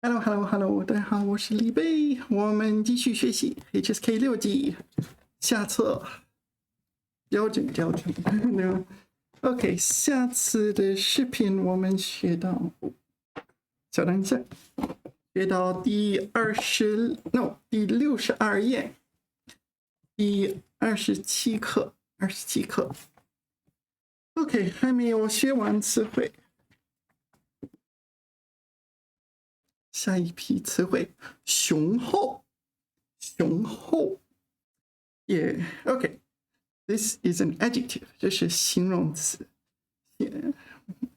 Hello，大家好，我是李贝，我们继续学习 HSK6级下册标准。OK， 下次的视频我们学到，稍等一下，学到第62页，第27课。OK， 还没有学完词汇。下一批词汇，雄厚。Yeah, okay. This is an adjective. 这是形容词。Yeah.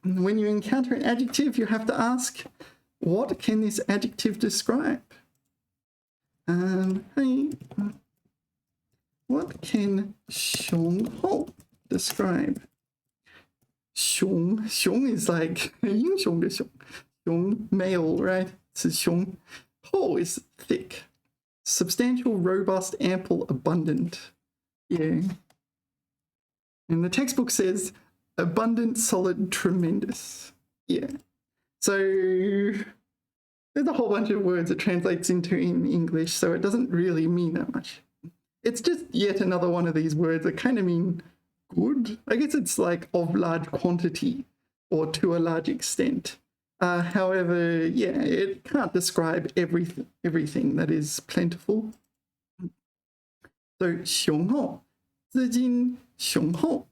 When you encounter an adjective, you have to ask, what can this adjective describe? What can 雄厚 describe? 雄 is like 英雄的雄，male, right? 是雄，厚 is thick, substantial, robust, ample, abundant. Yeah. And the textbook says abundant, solid, tremendous. Yeah. So there's a whole bunch of words it translates into in English, so it doesn't really mean that much. It's just yet another one of these words that kind of mean good. I guess it's like of large quantity or to a large extent. However, yeah, it can't describe everything that is plentiful. So 雄厚，资金雄厚.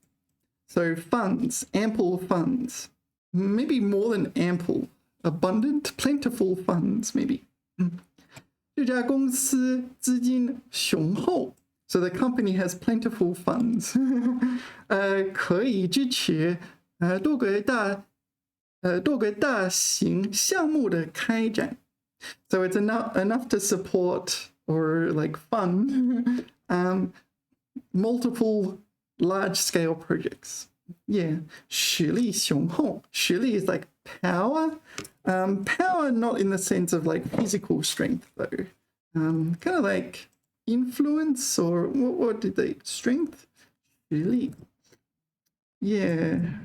So funds, ample funds. Maybe more than ample. Abundant, plentiful funds, maybe. 这家公司资金雄厚. So the company has plentiful funds. 可以支持多个大型项目的开展. So it's enough to support or like fund multiple large-scale projects. Yeah, 实力雄厚. 实力 is like power. Power not in the sense of like physical strength though. Kind of like influence or what did they? Strength? 实力. Yeah.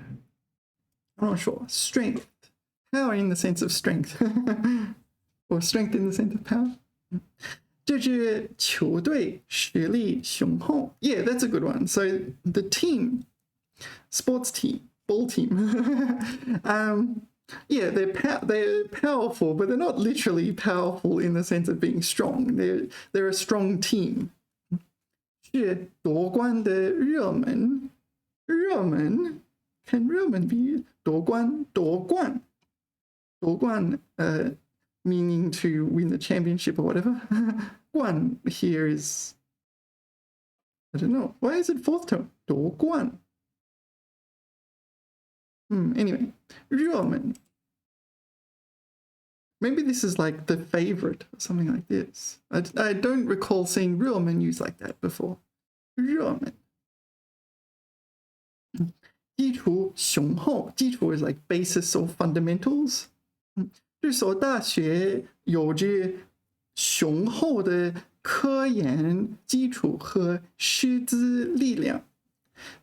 I'm not sure. Strength. Power in the sense of strength. Or strength in the sense of power. 这支球队实力雄厚. Yeah, that's a good one. So the team, sports team, ball team. Yeah, they're powerful, but they're not literally powerful in the sense of being strong. They're a strong team. 是夺冠的热门. 热门 can 热门 be 夺冠 meaning to win the championship or whatever. 冠 here is, I don't know. Why is it fourth tone? 夺冠. Anyway, 热门. Maybe this is like the favorite or something like this. I don't recall seeing 热门 used like that before. 热门. 基础雄厚. 基础 is like basis or fundamentals. 这所大学有着雄厚的科研基础和师资力量.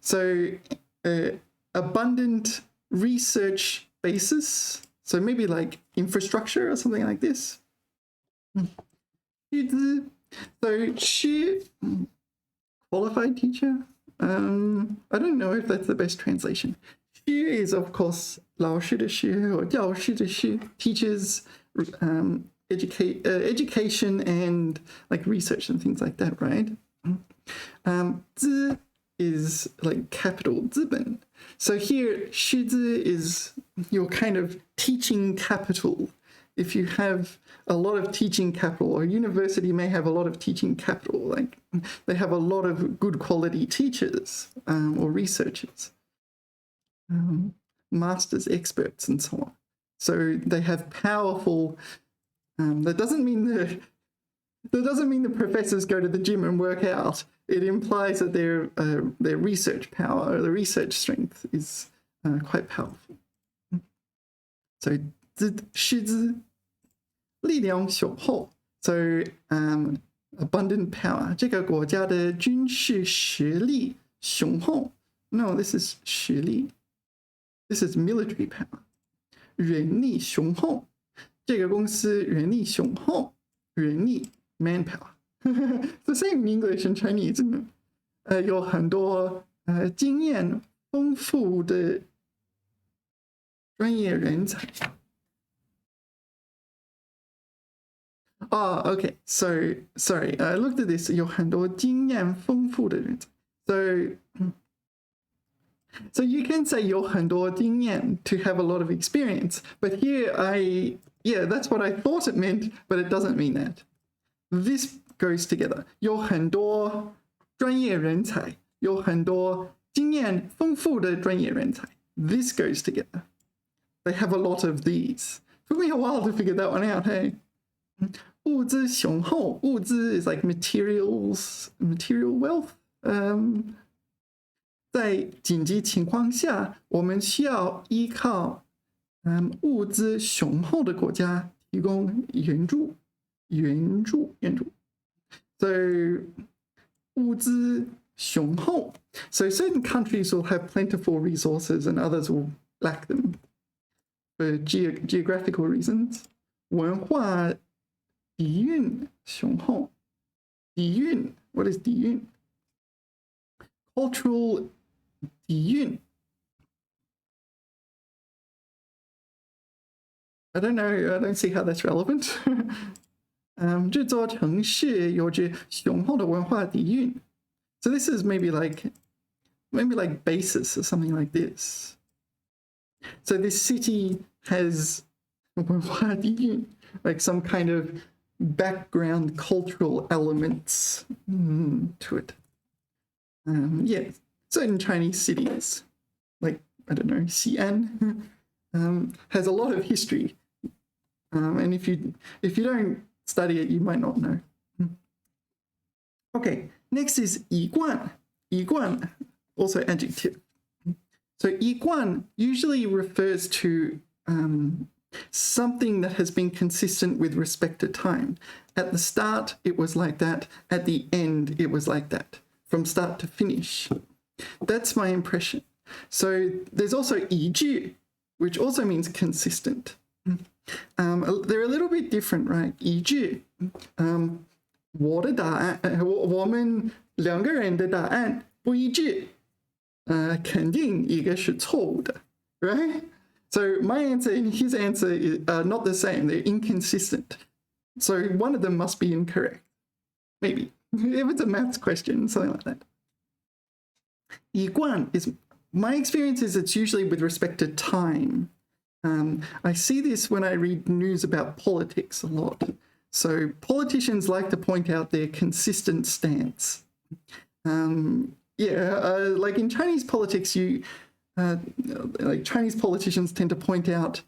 So, abundant research basis. So maybe like infrastructure or something like this. 师资. So, 师 qualified teacher. I don't know if that's the best translation. 师 is of course 老师的师 or 教师的师, teachers, education and like research and things like that, right? 资 is like capital, 资本. So here, 师资 is your kind of teaching capital. If you have a lot of teaching capital, or a university may have a lot of teaching capital, like they have a lot of good quality teachers or researchers, masters, experts, and so on. So they have powerful. That doesn't mean the professors go to the gym and work out. It implies that their research power, the research strength, is quite powerful. So 师资 力量雄厚. So abundant power. 这个国家的军事实力雄厚. No, this is 实力. This is military power. 人力雄厚.这个公司人力雄厚，人力 manpower. The same in English and Chinese. 有很多经验丰富的专业人才。Okay. So sorry. I looked at this. 有很多经验丰富的人才。So you can say 有很多经验 to have a lot of experience, but here that's what I thought it meant, but it doesn't mean that. This goes together. 有很多专业人才，有很多经验丰富的专业人才。This goes together. They have a lot of these. Took me a while to figure that one out, hey? 物资雄厚，物资 is like material wealth. 在紧急情况下，我们需要依靠物资雄厚的国家提供援助。So 物资雄厚. So certain countries will have plentiful resources and others will lack them for geographical reasons. 文化底蕴雄厚。底蕴 What is 底蕴 Cultural 底蕴 I don't know. I don't see how that's relevant. 这座城市有着雄厚的文化底蕴。So this is maybe like basis or something like this. So this city has 文化底蕴 like some kind of background cultural elements to it. Certain Chinese cities, like, I don't know, Xi'an, has a lot of history. And if you don't study it, you might not know. Okay, next is 一贯. 一贯, also adjective. So 一贯 usually refers to something that has been consistent with respect to time. At the start, it was like that. At the end, it was like that. From start to finish. That's my impression. So there's also 一致, which also means consistent. They're a little bit different, right? 一致, 我的答案，我们两个人的答案不一致，肯定一个是错误的 right? So my answer and his answer are not the same. They're inconsistent. So one of them must be incorrect. Maybe. If it's a maths question, something like that. 一贯 is, my experience is it's usually with respect to time. I see this when I read news about politics a lot. So politicians like to point out their consistent stance. Like in Chinese politics, like Chinese politicians tend to point out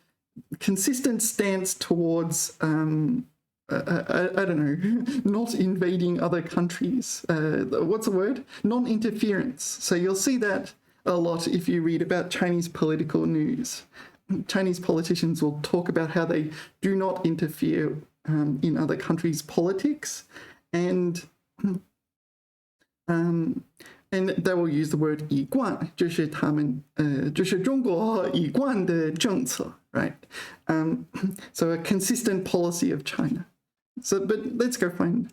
consistent stance towards, I don't know, not invading other countries. What's the word? Non-interference. So you'll see that a lot if you read about Chinese political news. Chinese politicians will talk about how they do not interfere in other countries' politics, and they will use the word 一贯，就是他们就是中国一贯的政策 right? So a consistent policy of China. So, but let's go find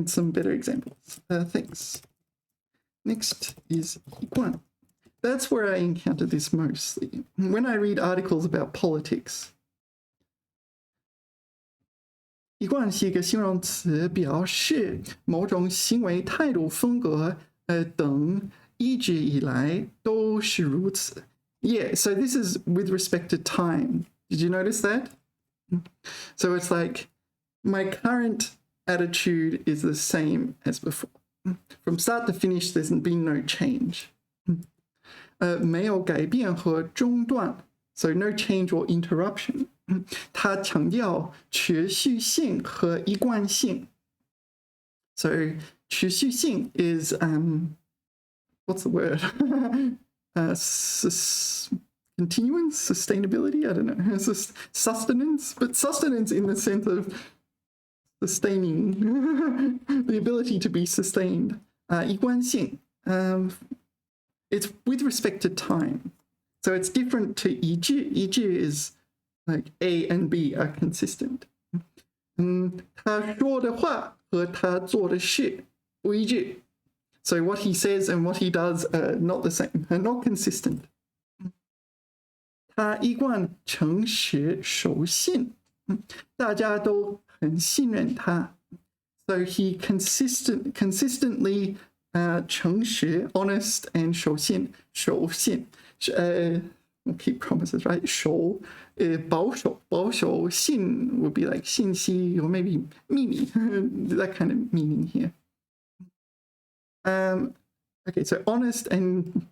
some better examples. Thanks. Next is 一贯. That's where I encounter this mostly. When I read articles about politics. 一贯是一个形容词，表示某种行为态度风格等一直以来都是如此. Yeah, so this is with respect to time. Did you notice that? So it's like my current attitude is the same as before. From start to finish, there's been no change. 没有改变和中断, so no change or interruption. 它强调持续性和一贯性. So 持续性 is what's the word? Continuance, sustainability. I don't know. Sustenance, but sustenance in the sense of sustaining, the ability to be sustained. 一贯性. It's with respect to time. So it's different to 一致. 一致 is like A and B are consistent. 他说的话和他做的事不一致。So what he says and what he does are not the same, are not consistent. 他一贯诚实守信，大家都很信任他。So he consistently 诚实 honest and 守信 keep promises, right? 守保守信 would be like 信息 or maybe 秘密 that kind of meaning here. Okay, so honest and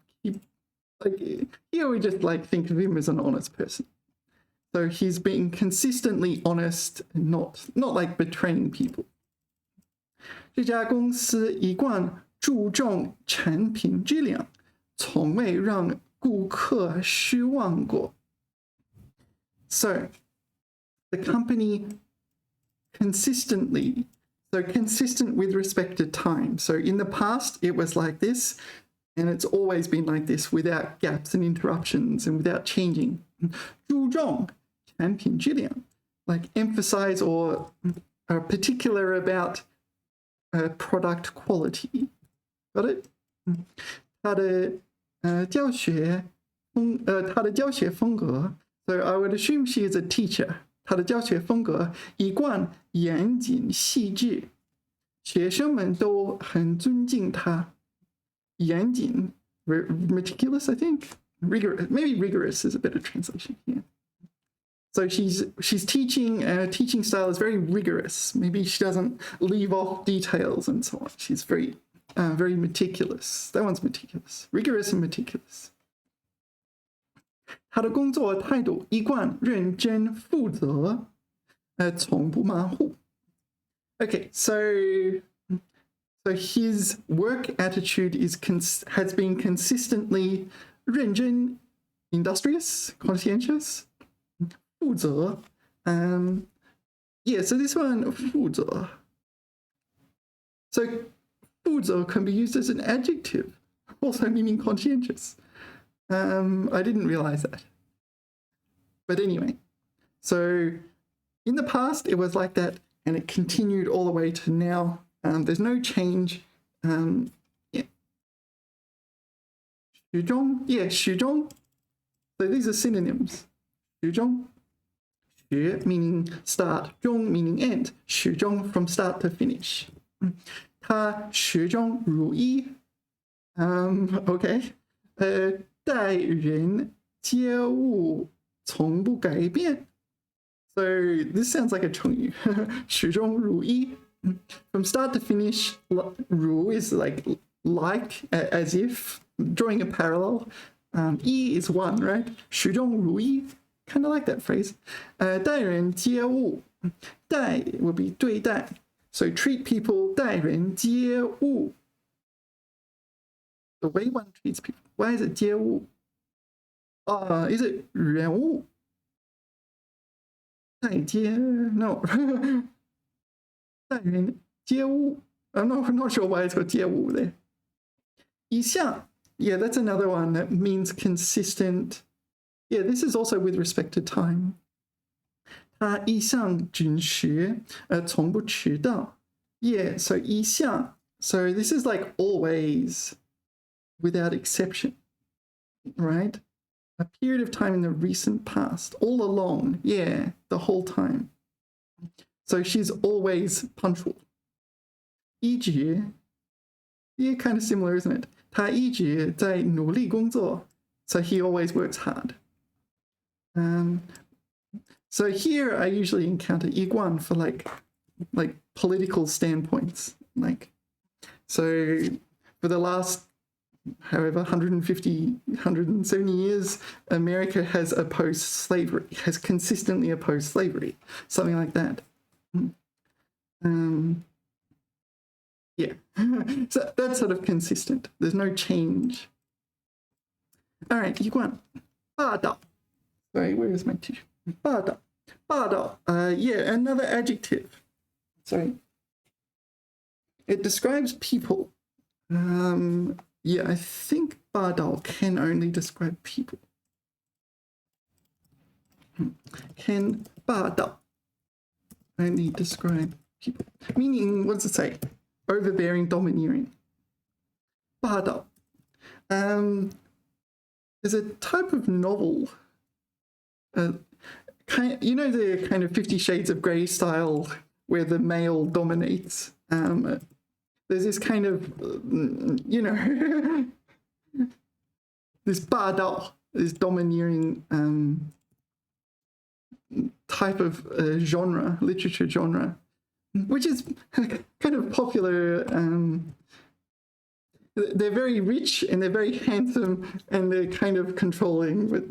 here we just like think of him as an honest person. So he's being consistently honest, not like betraying people. 这家公司一贯注重产品质量，从未让顾客失望过。So the company consistently, so consistent with respect to time. So in the past, it was like this, and it's always been like this without gaps and interruptions and without changing. 注重产品质量, like emphasize or are particular about product quality. Got it? 他的教学风格, so I would assume she is a teacher. 他的教学风格一贯严谨细致，学生们都很尊敬他。严谨 meticulous, I think. Rigorous, maybe rigorous is a better translation here. So she's teaching, teaching style is very rigorous. Maybe she doesn't leave off details and so on. She's very meticulous. That one's meticulous. Rigorous and meticulous. 他的工作态度一贯认真负责，从不马虎。Okay, so his work attitude has been consistently 认真, industrious, conscientious, 负责. Yeah, so this one 负责. So 负责 can be used as an adjective, also meaning conscientious. I didn't realize that. But anyway, so in the past it was like that, and it continued all the way to now. There's no change. Yeah. 始终, yeah, 始终. So these are synonyms. 始终. 始 meaning start, 终 meaning end. 始终 from start to finish. 他始终如一. Okay. 待人接物从不改变. So this sounds like a 成语. 始终如一. From start to finish, 如 is like as if, drawing a parallel. 一 is one, right? 始终如一, kind of like that phrase. 待人接物, 待 will be 对待. So treat people, 待人接物. The way one treats people. Why is it 接物? Is it 人物? 待接, no. 待人接物. I'm not sure why it's got 接物 there. 一向, yeah, that's another one that means consistent. Yeah, this is also with respect to time. 他一向准时, 从不迟到. Yeah, so 一向. So this is like always, without exception, right? A period of time in the recent past, all along, yeah, the whole time. So she's always punctual. 一直, yeah, kind of similar, isn't it? 他一直在努力工作, so he always works hard. So here I usually encounter 一贯 for like political standpoints. Like, so for the last, however, 150, 170 years, America has opposed slavery, has consistently opposed slavery, something like that. Yeah, so that's sort of consistent. There's no change. All right, 一贯, 霸道. Sorry, where is my tissue? 霸道. 霸道. Yeah, another adjective. Sorry. It describes people. Yeah, I think 霸道 can only describe people. can 霸道 only describe people. Meaning, what does it say? Overbearing, domineering. 霸道. There's a type of novel, you know, the kind of 50 Shades of Grey style where the male dominates. There's this kind of, you know, this 霸道, this domineering type of genre, literature genre, which is kind of popular. They're very rich and they're very handsome and they're kind of controlling. But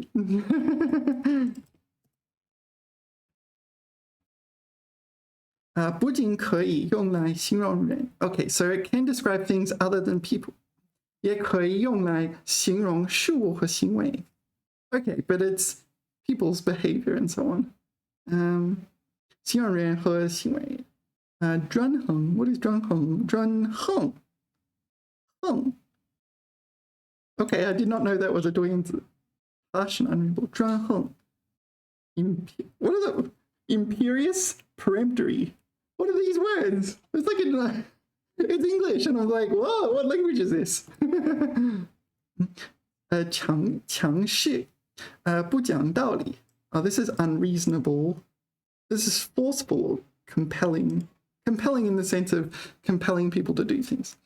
不仅可以用来形容人. Okay, so it can describe things other than people. 也可以用来形容事物和行为. Okay, but it's people's behavior and so on. 形容人和行为. 专横, what is 专横? 专横. Okay, I did not know that was a 多音字. Harsh and unreadable. 专横. What are the imperious, peremptory? What are these words? It's like it's English, and I'm like, whoa, what language is this? 强势, 不讲道理. Oh, this is unreasonable. This is forceful, compelling. Compelling in the sense of compelling people to do things.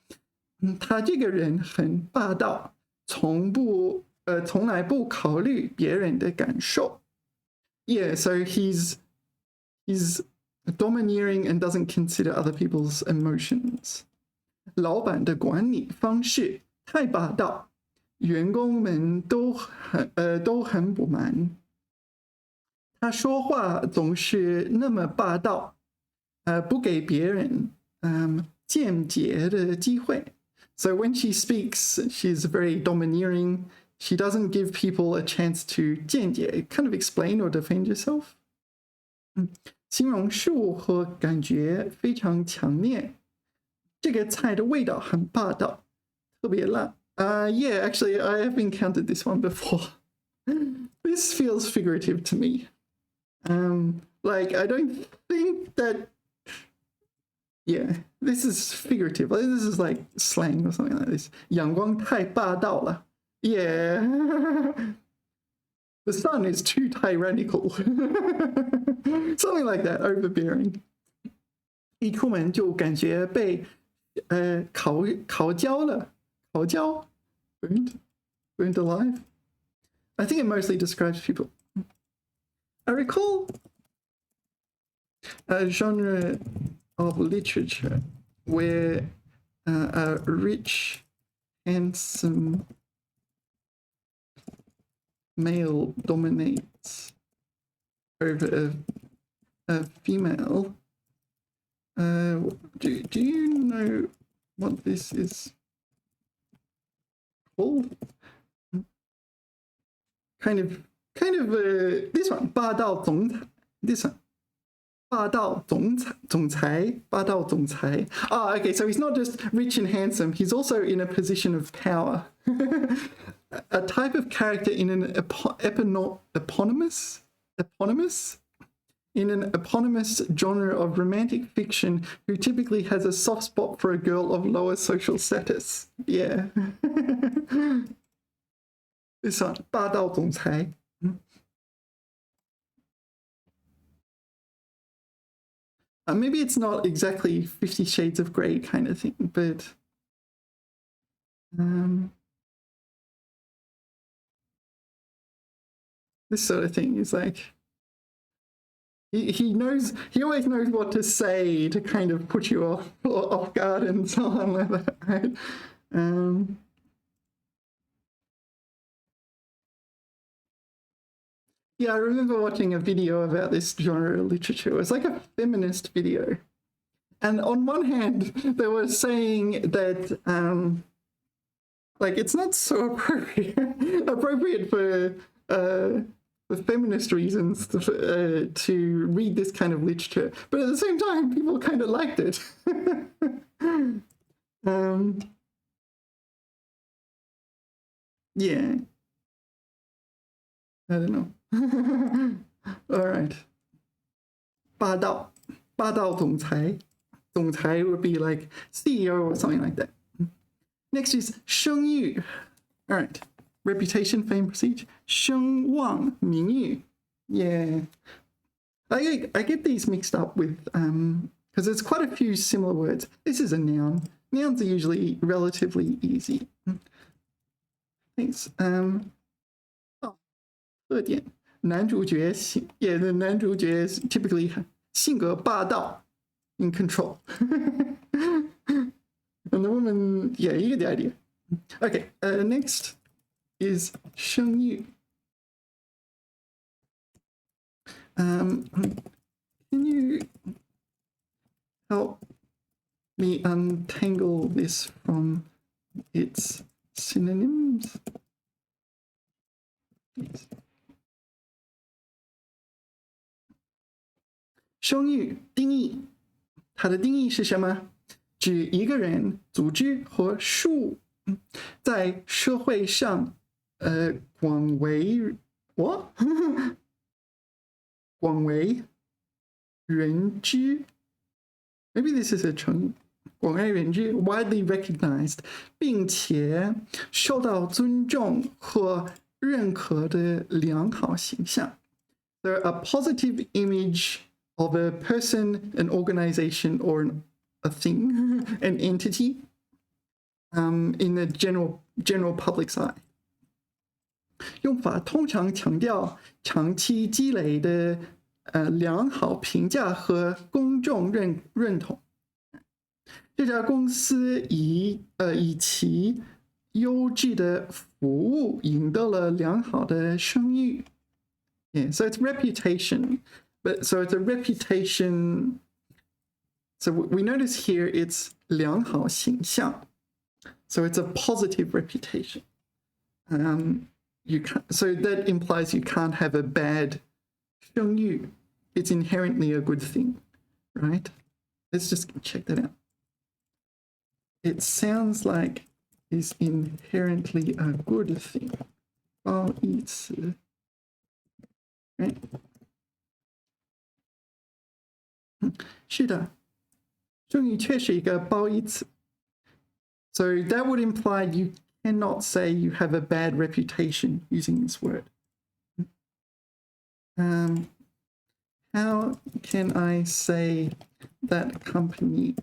他这个人很霸道，从来不考虑别人的感受. Yeah, so he's domineering and doesn't consider other people's emotions. 老板的管理方式太霸道，员工们都很不满。他说话总是那么霸道，不给别人见解的机会. So when she speaks, she's very domineering. She doesn't give people a chance to 见解, kind of explain or defend yourself. 形容事物和感觉非常强烈。这个菜的味道很霸道，特别辣。Yeah, actually, I have encountered this one before. This feels figurative to me. Like, I don't think that... Yeah, this is figurative. This is like slang or something like this. 阳光太霸道了. Yeah. The sun is too tyrannical. Something like that, overbearing. 一出门就感觉被烤焦了. 烤焦? Burned alive? I think it mostly describes people. I recall a genre of literature where a rich, handsome male dominates over a female. Do you know what this is called? Kind of this one, 霸道总裁. This one. 霸道总裁. Ah, okay, so he's not just rich and handsome, he's also in a position of power. A type of character in an eponymous genre of romantic fiction who typically has a soft spot for a girl of lower social status. Yeah. This one, 霸道总裁. Maybe it's not exactly 50 Shades of Grey kind of thing, but this sort of thing is like he always knows what to say to kind of put you off guard and so on like that, right? Yeah, I remember watching a video about this genre of literature. It was like a feminist video. And on one hand, they were saying that like it's not so appropriate for feminist reasons to read this kind of literature. But at the same time, people kind of liked it. Yeah. I don't know. All right. 霸道总裁 would be like CEO or something like that. Next is 声誉. All right. Reputation, fame, prestige. 声望名誉. Yeah. I get these mixed up with because there's quite a few similar words. This is a noun. Nouns are usually relatively easy. Thanks. 特点，男主角演的男主角 typically 性格霸道 in control. And the woman, yeah, you get the idea. Okay, next is 声誉. Can you help me untangle this from its synonyms? Yes. 声誉定义，它的定义是什么？指一个人、组织或事物在社会上广为人知 ，maybe this is a 成语，广为人知 ，widely recognized， 并且受到尊重或认可的良好形象。So a positive image of a person, an organization, or a thing, an entity, in the general public's eye. 用法通常强调长期积累的良好评价和公众认同。这家公司以其优质的服务赢得了良好的声誉。Yeah, so it's reputation. But so it's a reputation. So we notice here it's 良好形象. So it's a positive reputation. So that implies you can't have a bad 声誉. It's inherently a good thing, right? Let's just check that out. It sounds like it's inherently a good thing. 褒义词, right? 是的，声誉确实一个褒义词。So that would imply you cannot say you have a bad reputation using this word. How can I say that company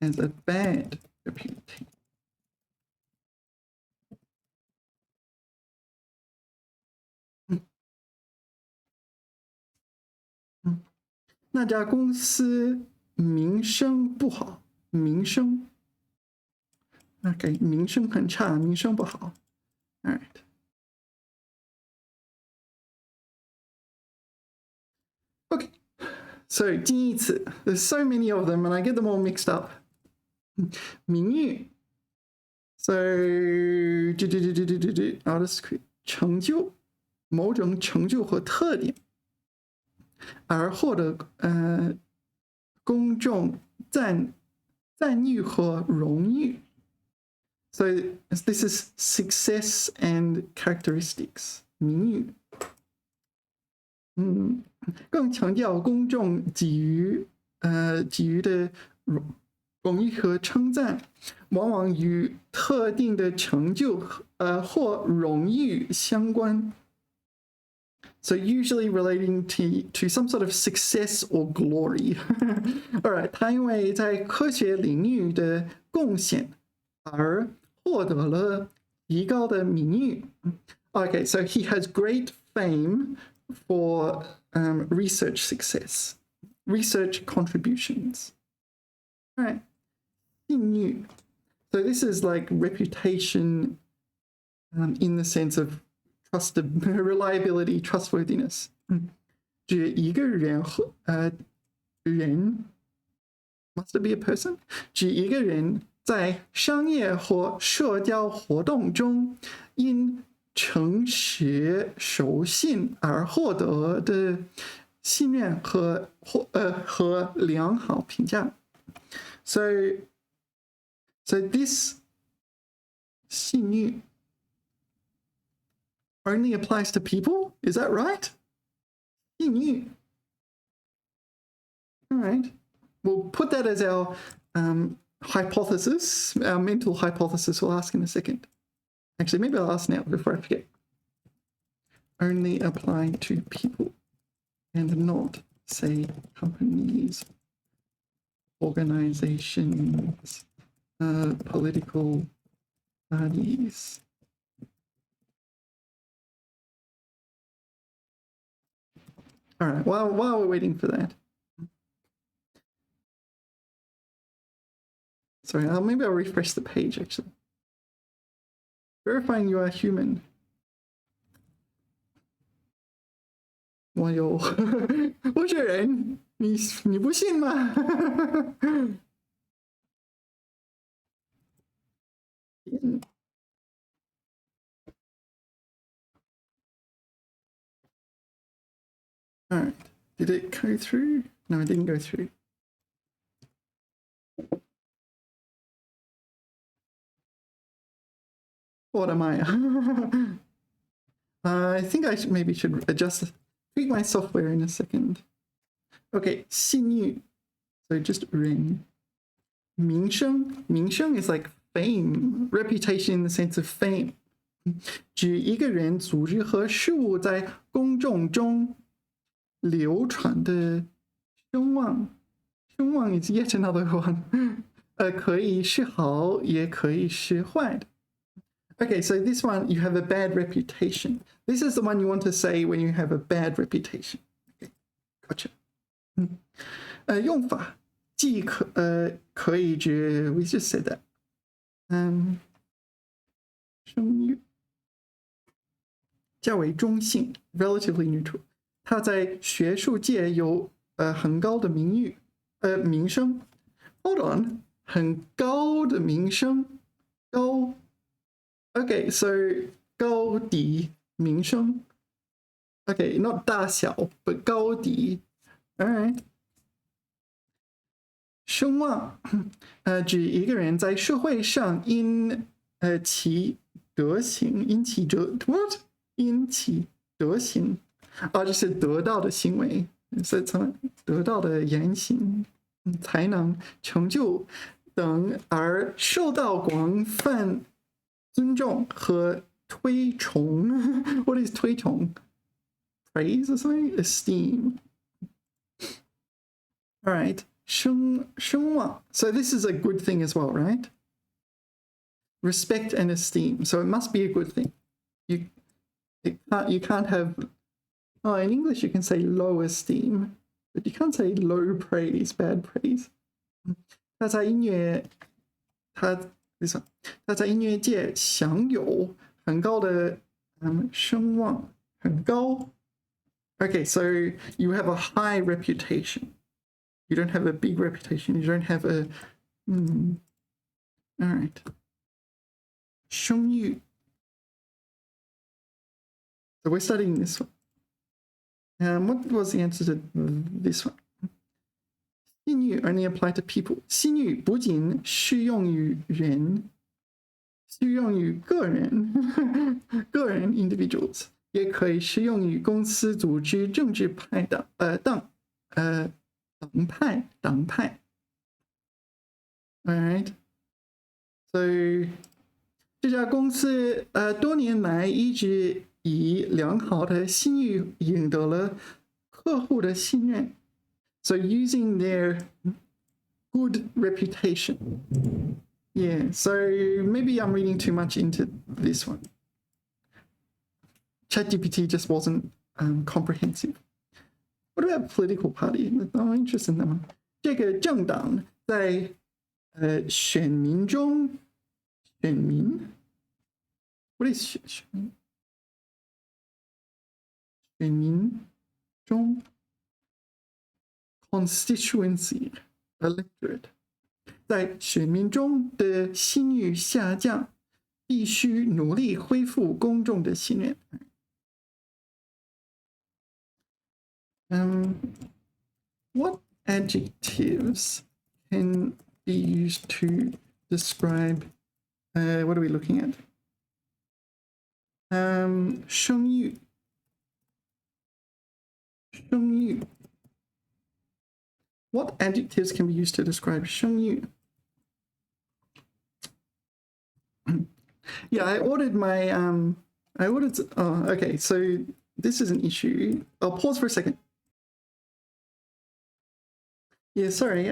has a bad reputation? 那家公司名声不好，名声 ，OK， 名声很差，名声不好。All right. Okay. So 近义词 there's so many of them, and I get them all mixed up. 名誉 ，so I'll just create 成就，某种成就或特点。而获得公众赞誉和荣誉。So this is success and characteristics 名誉。更强调公众给予的荣誉和称赞，往往与特定的成就或荣誉相关。So usually relating to some sort of success or glory. All right, 他因为在科学领域的贡献而获得了极高的名誉。Okay, so he has great fame for research success, research contributions. All right, 信誉. So this is like reputation in the sense of reliability, trustworthiness. 指一个人must it be a person? 指一个人在商业或社交活动中因诚实守信而获得的信任和良好评价。So this 信誉only applies to people? Is that right? 信誉. All right. We'll put that as our hypothesis, our mental hypothesis. We'll ask in a second. Actually, maybe I'll ask now before I forget. Only apply to people and not, say, companies, organizations, political parties. All right, while we're waiting for that. Sorry, maybe I'll refresh the page, actually. Verifying you are human. 我有我是人，你不信吗？All right, did it go through? No, it didn't go through. What am I? I think I maybe should tweak my software in a second. Okay, 信誉. So just 人. 名声is like fame, reputation in the sense of fame. 指一个人、组织和事物在公众中流传的声望。声望 is yet another one. 可以是好，也可以是坏的。Okay, so this one, you have a bad reputation. This is the one you want to say when you have a bad reputation. Okay, gotcha. 用法既可以指 we just said that. 声誉较为中性 relatively neutral. 它在学术界有很高的名声。Hold on, 很高的名声，高。Okay, so 高低名声。Okay, not 大小 but 高低。All right. 声望指一个人在社会上因其德行，因其德行，就是得到的行为，所以得到的言行、才能、成就等而受到广泛尊重和推崇。What is 推崇？ Praise or something? Esteem. All right. 声望. So this is a good thing as well, right? Respect and esteem. So it must be a good thing. You can't have. In English you can say low esteem, but you can't say low praise, bad praise. 他在音乐界享有很高的声望，很高。Okay, so you have a high reputation. You don't have a big reputation. You don't have a. All right. 声誉. So we're studying this one. What was the answer to this one? 信誉 only apply to people. 信誉不仅适用于人，适用于个人individuals， 也可以适用于公司、组织、政治派党派。All right. So 这家公司多年来一直以良好的信誉赢得了客户的信任。So using their good reputation. Yeah, so maybe I'm reading too much into this one. ChatGPT just wasn't comprehensive. What about political party? I'm interested in that one. 这个政党在选民中，选民 What is 选民？选民中 constituency electorate 在选民中的信誉下降，必须努力恢复公众的信任。What adjectives can be used to describe? What are we looking at? 声誉声誉. What adjectives can be used to describe 声誉? Yeah, I ordered my okay, so this is an issue. I'll pause for a second. Yeah, sorry.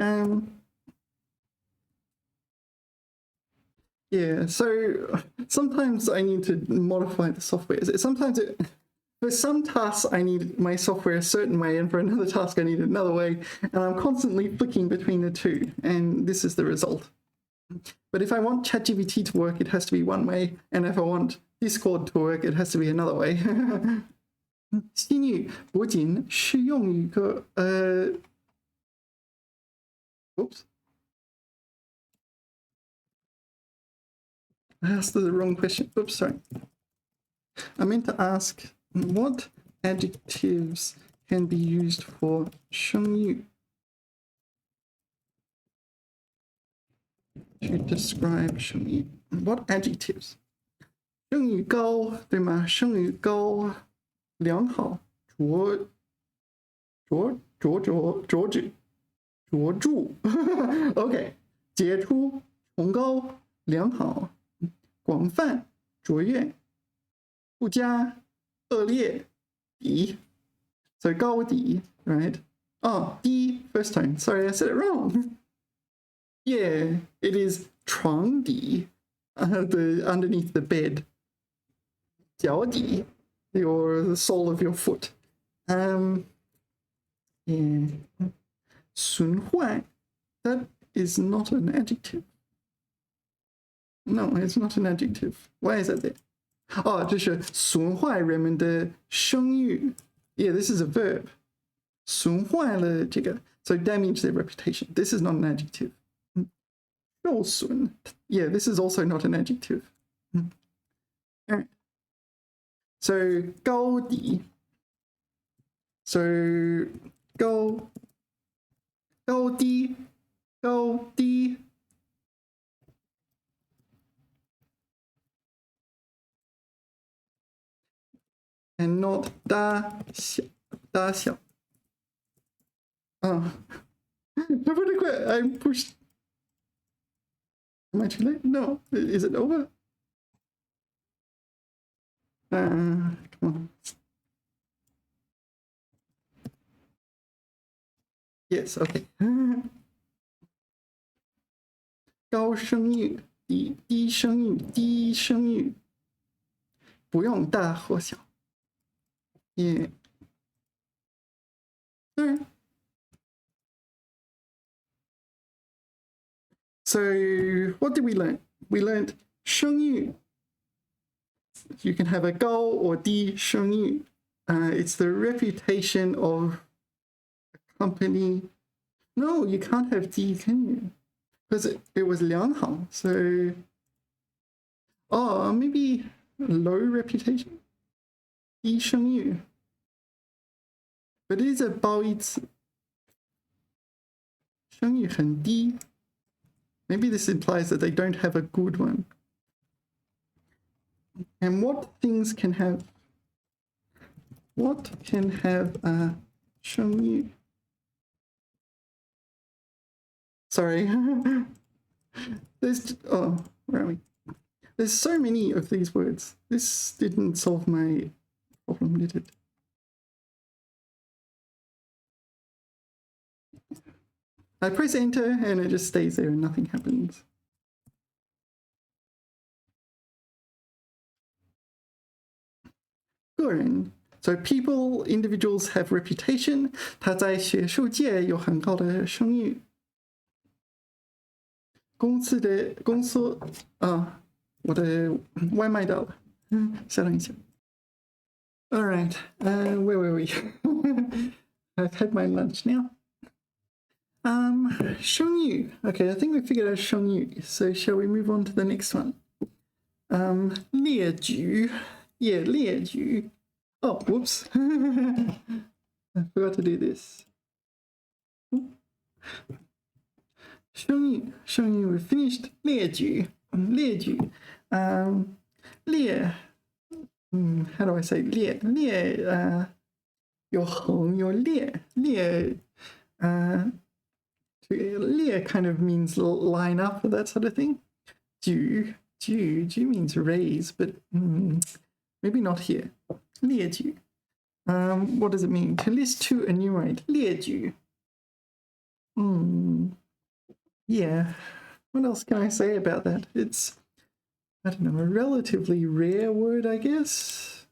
Yeah, so sometimes I need to modify the software. Sometimes for some tasks I need my software a certain way, and for another task I need it another way, and I'm constantly flicking between the two, and this is the result. But if I want ChatGPT to work, it has to be one way, and if I want Discord to work, it has to be another way. 新语不仅是用一个oops. I asked the wrong question. Oops, sorry. I meant to ask what adjectives can be used for 声誉 to describe 声誉. What adjectives? 声誉高，对吗？声誉高，良好，卓著，OK， 杰出，崇高，良好，广泛，卓越，不佳，恶劣，低。So 高低 right? Oh, 低 first time. Sorry, I said it wrong. Yeah, it is 床底, underneath the bed. 脚底, or the sole of your foot. Yeah. 损坏, that is not an adjective. No, it's not an adjective. Why is that there? Oh, 这是损坏人们的声誉. Yeah, this is a verb. 损坏了这个, so damage their reputation. This is not an adjective. 受损, yeah, this is also not an adjective. All right. So 高低. So 高低 and not 大小. Oh. I pushed. Am I too late? No. Is it over? Come on. Yes, okay. 高声誉，低声誉，低声誉，不用大或小。Yeah. Alright. So what did we learn? We learned 声誉. You can have a 高 or 低声誉. It's the reputation of a company. No, you can't have 低, can you? Because it was 良好. So, maybe low reputation. 低声誉. But it is a 褒义词. 声誉很低. Maybe this implies that they don't have a good one. And what things can have a 声誉? Sorry. Where are we? There's so many of these words. This didn't solve my problem, did it? I press enter and it just stays there and nothing happens. So people, individuals have reputation. 他在学术界有很高的声誉。公司我的外卖到了，稍等一下。All right, where were we? I've had my lunch now. 声誉. Okay, I think we figured out 声誉. So shall we move on to the next one? 列举. Yeah, 列举. Oh, whoops. I forgot to do this. 声誉, we finished 列举. 列举. How do I say 列?有横有列，列 kind of means line up or that sort of thing. 举 means raise, but maybe not here. 列举. What does it mean? To list, to enumerate. 列举. Yeah. What else can I say about that? It's, I don't know, a relatively rare word, I guess.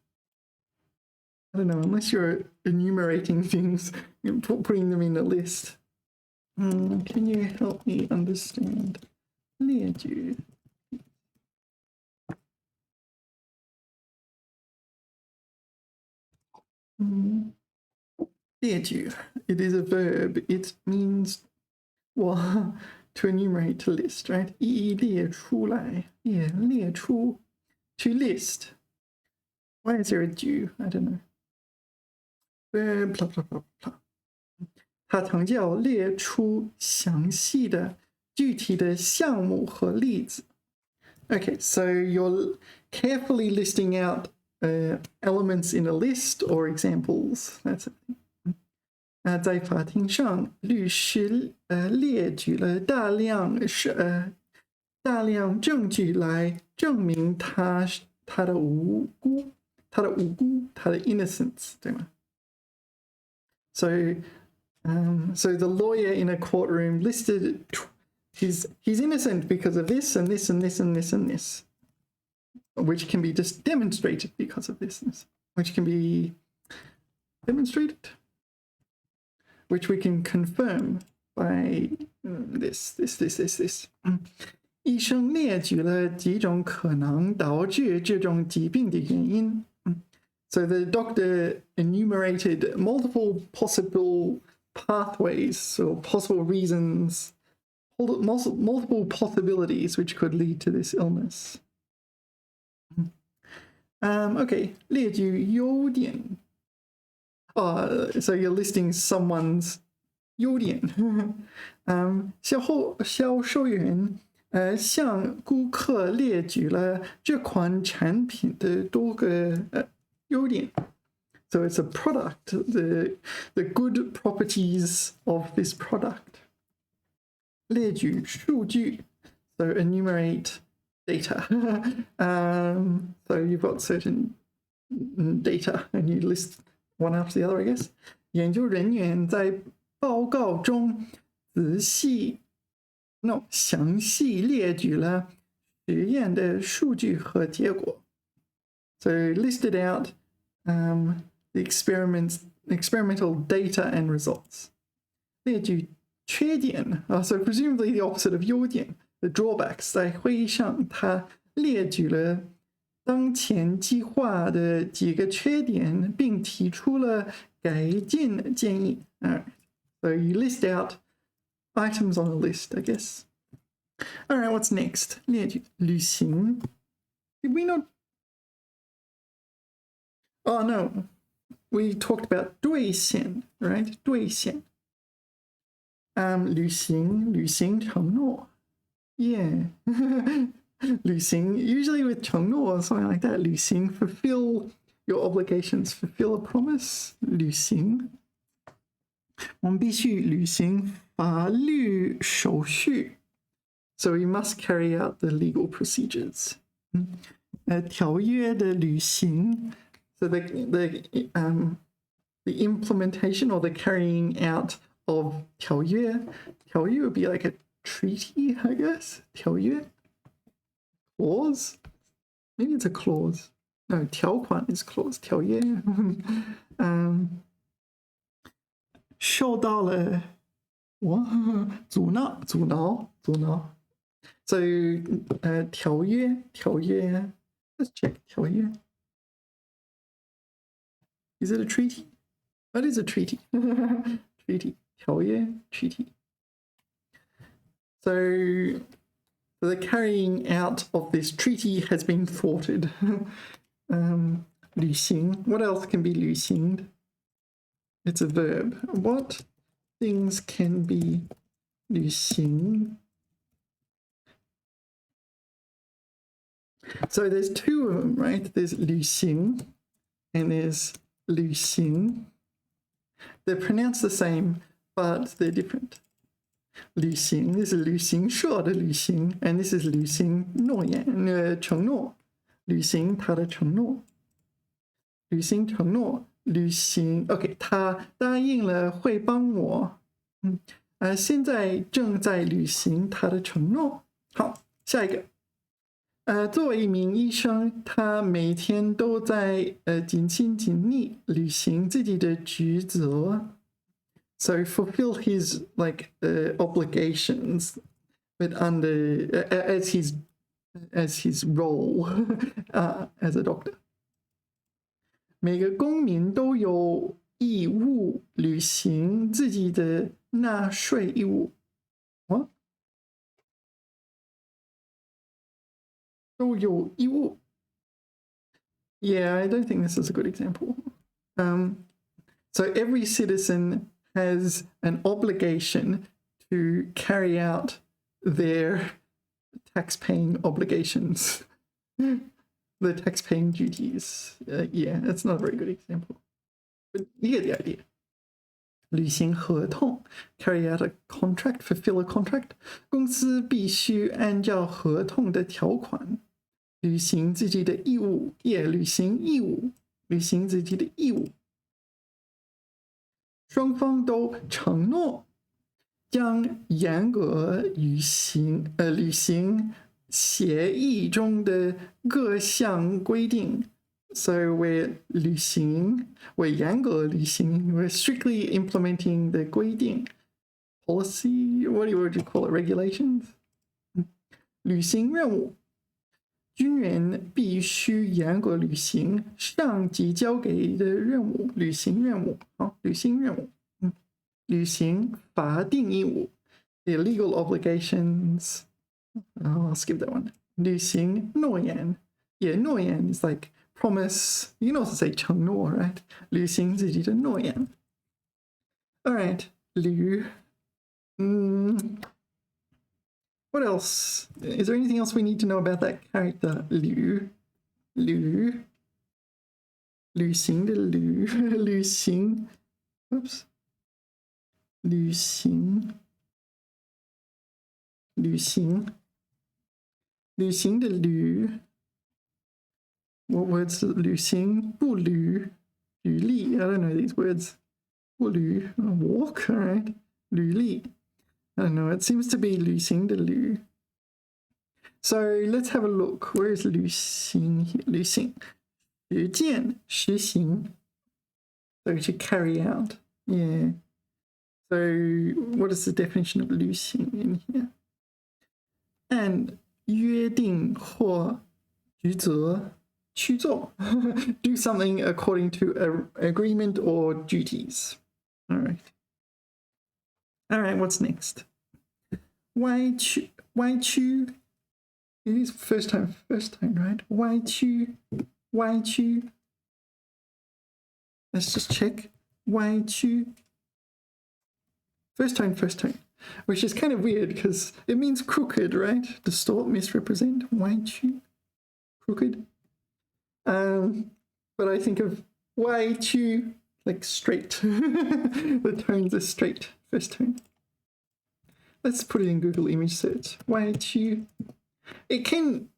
I don't know, unless you're enumerating things, putting them in a list. Can you help me understand? 列举. It is a verb. It means, well, to enumerate, to list, right? 一列出来, yeah, 列出, to list. Why is there a 举? I don't know. Verb, blah, blah, blah, blah. 它常叫列出详细的具体的项目和例子. Okay, so you're carefully listing out elements in a list or examples. That's it. 在法庭上，律师列举了大量证据来证明他的无辜，他的 innocence， 对吗？ So the lawyer in a courtroom listed he's innocent because of this and this and this and this and this, which can be just demonstrated because of this, which can be demonstrated, which we can confirm by this. 医生列举了几种可能导致这种疾病的原因。So the doctor enumerated multiple possible pathways or possible reasons, multiple possibilities which could lead to this illness. Okay, 列举优点. So you're listing someone's 优点. 销售员向顾客列举了这款产品的多个优点. So it's a product, the good properties of this product. 列举数据, so enumerate data. So you've got certain data and you list one after the other, I guess. 研究人员在报告中详细列举了实验的数据和结果. So listed out the experimental data and results. 列举缺点, so presumably the opposite of 优点, the drawbacks. 在会议上，他列举了当前计划的几个缺点，并提出了改进建议. So you list out items on a list, I guess. All right, what's next? 列举旅行. Did we not? Oh no, we talked about 兑现, right? 兑现. 履行承诺. Yeah. 履行, usually with 承诺 or something like that. 履行, fulfill your obligations, fulfill a promise. 履行. 我们必须履行法律手續. So we must carry out the legal procedures. 条約的履行. So the implementation or the carrying out of 条約. 条約 would be like a treaty, I guess. 条約. Clause? Maybe it's a clause. No, 条款 is clause. 条約. 受到了阻挠. So 条約. Let's check 条約. Is it a treaty? That is a treaty. Treaty. 条約, treaty. So the carrying out of this treaty has been thwarted. 履行. What else can be 履行? It's a verb. What things can be 履行? So there's two of them, right? There's 履行 and there's 履行. they're pronounced the same, but they're different. 旅行 this is 旅行社的旅行 and this is 履行诺言承诺履行他的承诺履行承诺履行 OK 他答应了会帮我现在正在履行他的承诺好下一个作为一名医生他每天都在尽心尽力履行自己的职责So fulfill his obligations, but under as his role as a doctor. 每个公民都有义务履行自己的纳税义务。What? 都有义务。Yeah, I don't think this is a good example. So every citizen has an obligation to carry out their tax-paying obligations, the tax-paying duties. Yeah, that's not a very good example, but you get the idea. 履行合同 carry out a contract, fulfill a contract. 公司必须按照合同的条款履行自己的义务，履行义务，履行自己的义务。双方都承诺将严格履行协议中的各项规定。So we're 履行 we're 严格履行 we're strictly implementing the 规定 policy what would you call it regulations 履行任务军人必须严格履行上级交给的任务，履行任务，好，履行任务，履行法定义务 ，the legal obligations. I'll skip that one. 履行诺言 ，yeah, 诺言 is like promise. You can also say 承诺 right? 履行自己的诺言。All right, 履，What else? Is there anything else we need to know about that character? 履行的履行 oops 履行的what words 履行不履历 I don't know these words 不履 walk all right 履历I don't know, it seems to be 履行的履 So let's have a look. Where is 履行 here? 履行实践实行 So to carry out. Yeah. So what is the definition of 履行 in here? 按约定或职责去做 Do something according to an agreement or duties. All right. All right, what's next? 歪曲 It is first time, right? 歪曲 Let's just check. 歪曲 First time. Which is kind of weird because it means crooked, right? Distort, misrepresent. 歪曲 Crooked. But I think of 歪曲 like straight. The tones are straight. First tone. Let's put it in Google image search. 歪曲 It can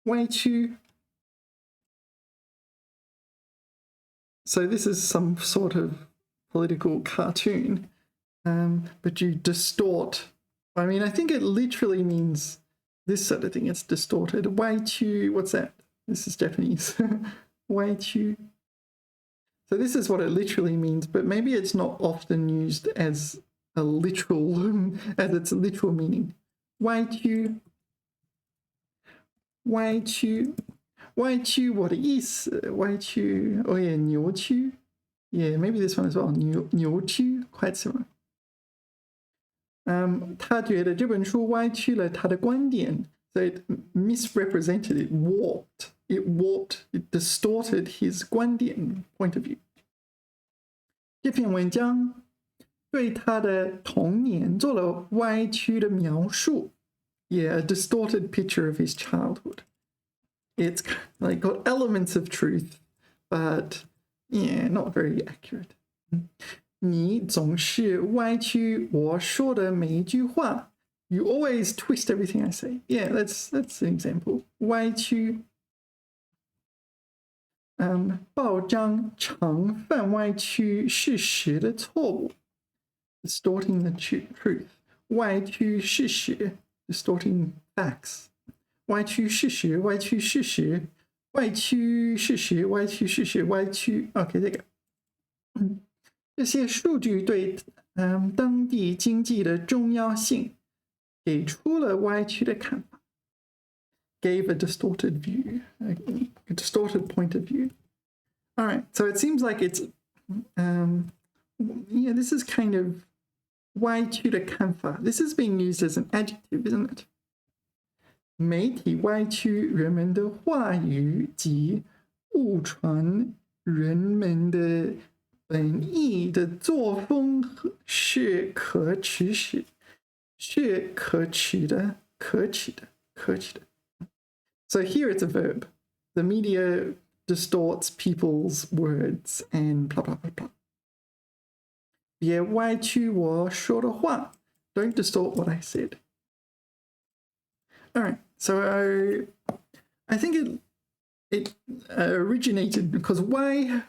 歪曲 So this is some sort of political cartoon, but you distort. I mean, I think it literally means this sort of thing. It's distorted. 歪曲 what's that? This is Japanese. 歪曲 So this is what it literally means, but maybe it's not often used as a literal, as its literal meaning. 歪曲我的意思歪曲 Oh yeah, 扭曲 Yeah, maybe this one as well. 扭曲 quite similar. 他觉得这本书歪曲了他的观点 So it misrepresented, it distorted his 观点 point of view. 这篇文章对他的童年做了歪曲的描述 Yeah, a distorted picture of his childhood. It's like got elements of truth, but yeah, not very accurate. 你总是歪曲我说的每一句话。You always twist everything I say. Yeah, that's an example. 歪曲。报章常犯歪曲事实的错误。Distorting the truth. 歪曲事实 distorting facts. 歪曲事实，歪曲事实，歪曲事实，歪曲事实，歪曲。OK， 这个，这些数据对当地经济的重要性给出了歪曲的看法。Gave a distorted view, a distorted point of view. All right, so it seems like it's, yeah, this is kind of 歪曲的看法. This is being used as an adjective, isn't it? 媒体歪曲人们的话语及误传人们的本意的作风是可耻的，是可耻的，可耻的，可耻的。So here it's a verb. The media distorts people's words and blah, blah, blah, blah. 别歪曲我说的话. Don't distort what I said. All right. So I think it originated because why?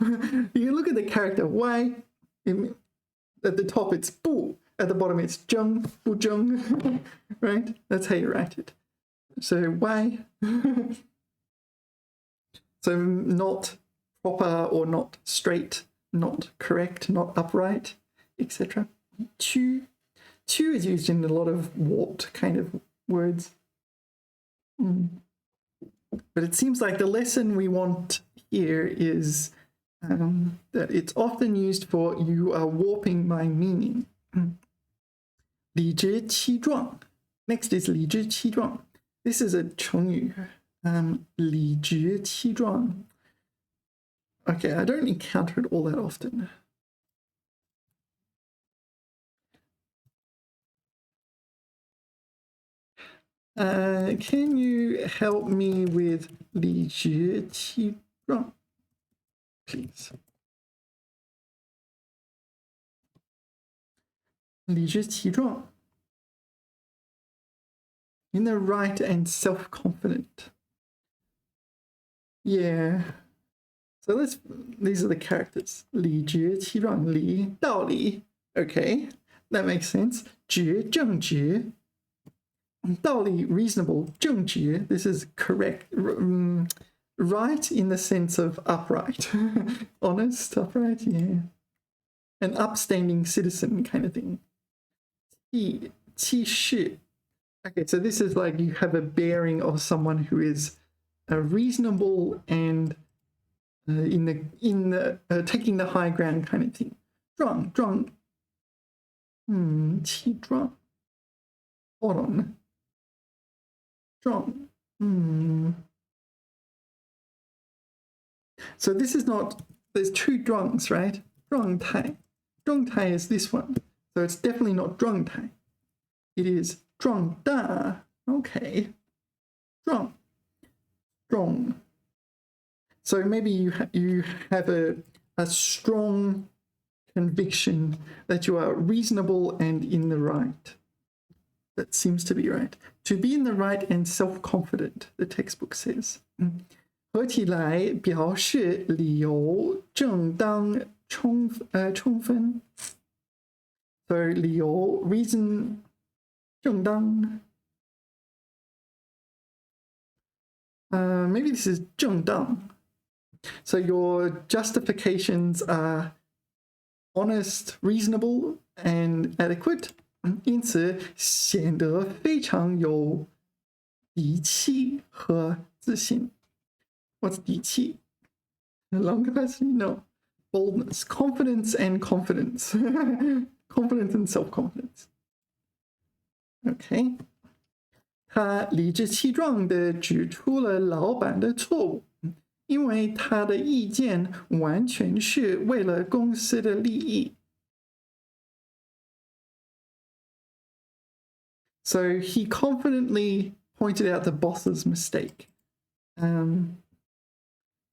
You look at the character why. At the top it's 不. At the bottom it's 争不争. Right? That's how you write it. So why? So not proper or not straight, not correct, not upright, etc. 曲 is used in a lot of warped kind of words. But it seems like the lesson we want here is that it's often used for you are warping my meaning. 理直气壮. Next is 理直气壮. This is a 成语. 理直气壮. Okay, I don't encounter it all that often. Can you help me with 理直气壮, please? 理直气壮. In the right and self-confident. Yeah. So these are the characters. 理直气壮, 理道理. Okay, that makes sense. 直正直. 道理 reasonable. 正直, this is correct. Right in the sense of upright. Honest, upright, yeah. An upstanding citizen kind of thing. 气势. Okay, so this is like you have a bearing of someone who is reasonable and in the taking the high ground kind of thing. 壮. 气壮. Hold on. 壮. So this is not, there's two 壮s, right? 状态. 状态 is this one. So it's definitely not 状态. It is 壮大. Okay. 壮. Strong. So maybe you have a strong conviction that you are reasonable and in the right. That seems to be right. To be in the right and self-confident, the textbook says. 合起来表示理由正当充分. So 理由 reason 正当. Maybe this is 正当. So your justifications are honest, reasonable, and adequate. 因此显得非常有底气和自信. What's 底气? Long capacity? No. Boldness, confidence and confidence. Confidence and self-confidence. Okay. 他理直气壮地指出了老板的错误，因为他的意见完全是为了公司的利益。So he confidently pointed out the boss's mistake.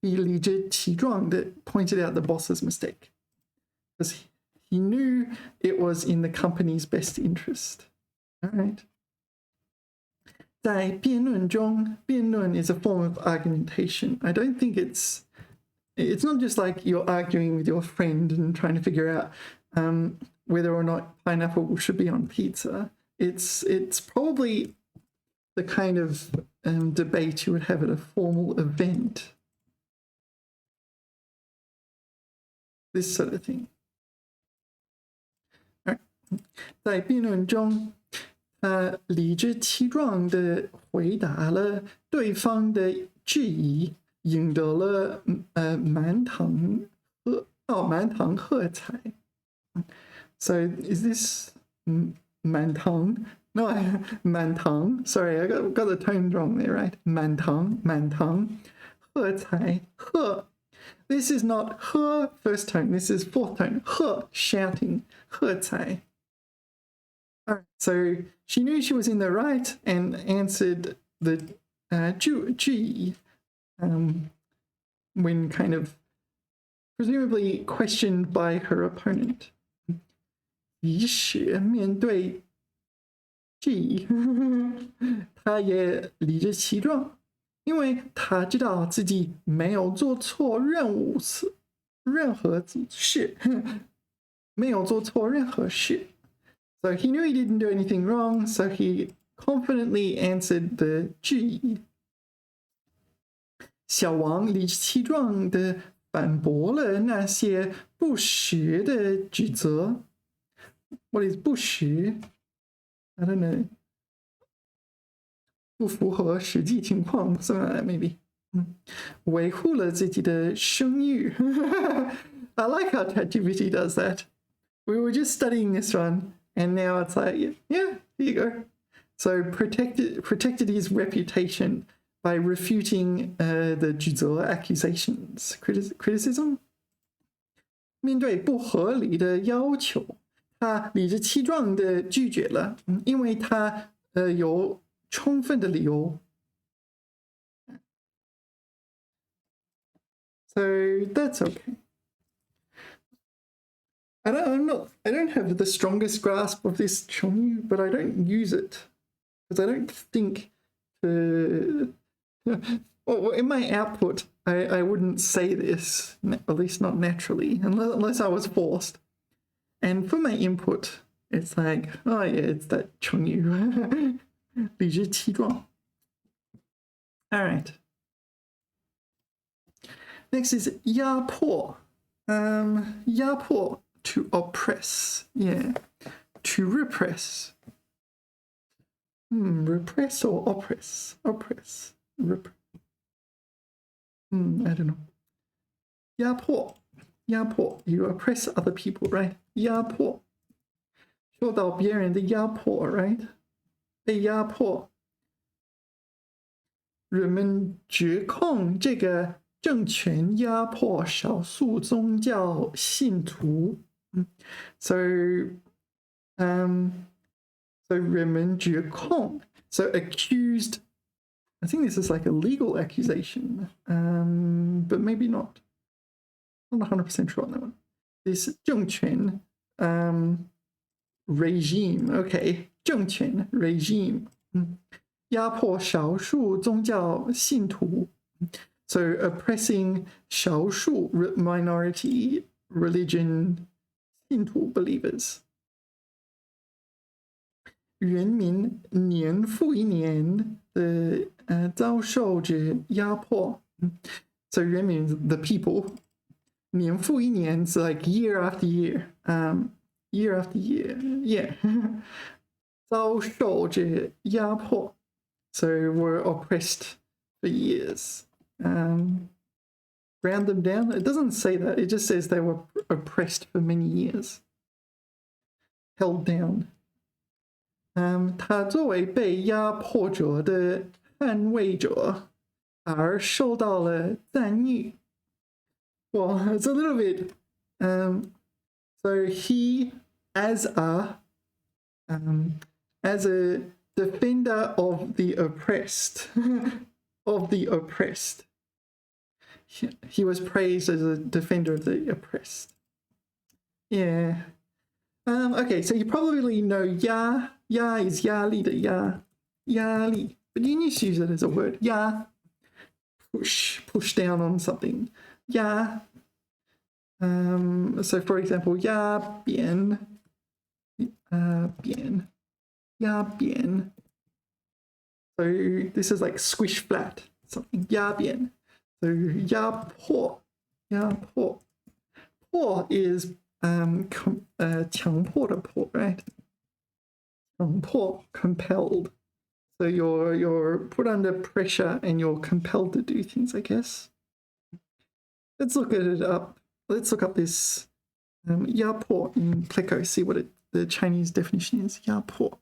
He 理直气壮地 pointed out the boss's mistake. because he knew it was in the company's best interest. All right. 在辩论中，辩论 is a form of argumentation. I don't think it's not just like you're arguing with your friend and trying to figure out whether or not pineapple should be on pizza. It's probably the kind of debate you would have at a formal event. This sort of thing. All right. 在辩论中，他理直气壮地回答了对方的质疑，赢得了满堂喝彩。So is this 满堂? No, 满堂. Sorry, I got the tone wrong there, right? 满堂喝彩喝. This is not 喝 first tone. This is fourth tone. 喝 shouting. 喝彩. Alright, so she knew she was in the right and answered the 质疑 when kind of presumably questioned by her opponent. 即使面对质疑，她也理直气壮，因为她知道自己没有做错任何事，没有做错任何事。So he knew he didn't do anything wrong, so he confidently answered the 质疑。小王理直气壮地反驳了那些不实的指责。What is 不实? I don't know. 不符合实际情况 something like that maybe. 维护了自己的声誉。I like how ChatGPT does that. We were just studying this one, and now it's like, yeah, here you go. So protected his reputation by refuting the 指责 accusations, criticism. 面对不合理的要求，他理直气壮地拒绝了，因为他有充分的理由。So that's okay. I don't have the strongest grasp of this Chongyu, but I don't use it because I don't think well, in my output I wouldn't say this, at least not naturally, unless I was forced. And for my input, it's like, oh yeah, it's that Chongyu. 理直气壮. All right. Next is 压迫. 压迫 to oppress. Yeah. To repress. Repress or oppress? Oppress. I don't know. 压迫. 压迫. You oppress other people, right? 压迫. 受到别人的压迫, right? 被压迫。人们指控这个政权压迫少数宗教信徒。So 人们指控 so accused. I think this is like a legal accusation, but maybe not. I'm not 100% sure on that one. This 政权 regime, okay, 政权 regime 压迫少数宗教信徒 so oppressing 少数 minority religion 信徒 believers. 人民年复一年的遭受着压迫 so 人民 the people 年复一年 is like year after year year after year yeah 遭受着压迫 so were oppressed for years. Round them down, it doesn't say that, it just says they were oppressed for many years, held down. 他作为被压迫者的捍卫者而受到了赞誉。Well, it's a little bit. So he, as a defender of the oppressed, he was praised as a defender of the oppressed. Yeah. Okay, so you probably know ya. Ya is 压力的 ya. 压力. But you need to use it as a word. Ya. Push down on something. Ya. So for example, ya bien. Bien. Ya bien. So this is like squish flat. Something. Ya bien. So ya po. Ya po. Po is 强迫的迫, right? 强迫, compelled. So you're put under pressure and you're compelled to do things, I guess. Let's look it up. Let's look up this 压迫 in Pleco, see what the Chinese definition is. 压迫.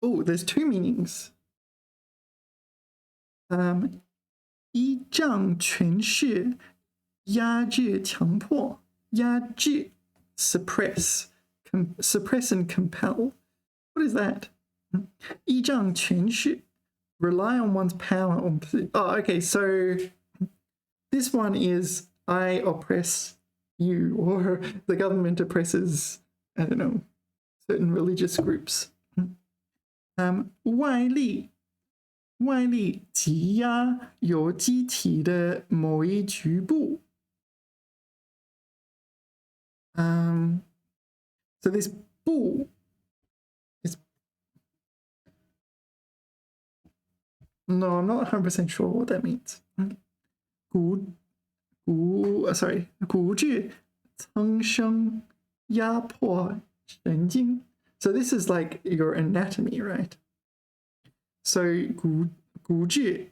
Oh, there's two meanings. 依仗权势压制强迫压制 suppress suppress and compel. What is that? 依仗权势 rely on one's power on oh, okay, so this one is I oppress you, or the government oppresses, I don't know, certain religious groups. 外力挤压有机体的某一局部。So this 部 is no, I'm not 100% sure what that means. 骨质增生压迫神经。So this is like your anatomy, right? So 骨质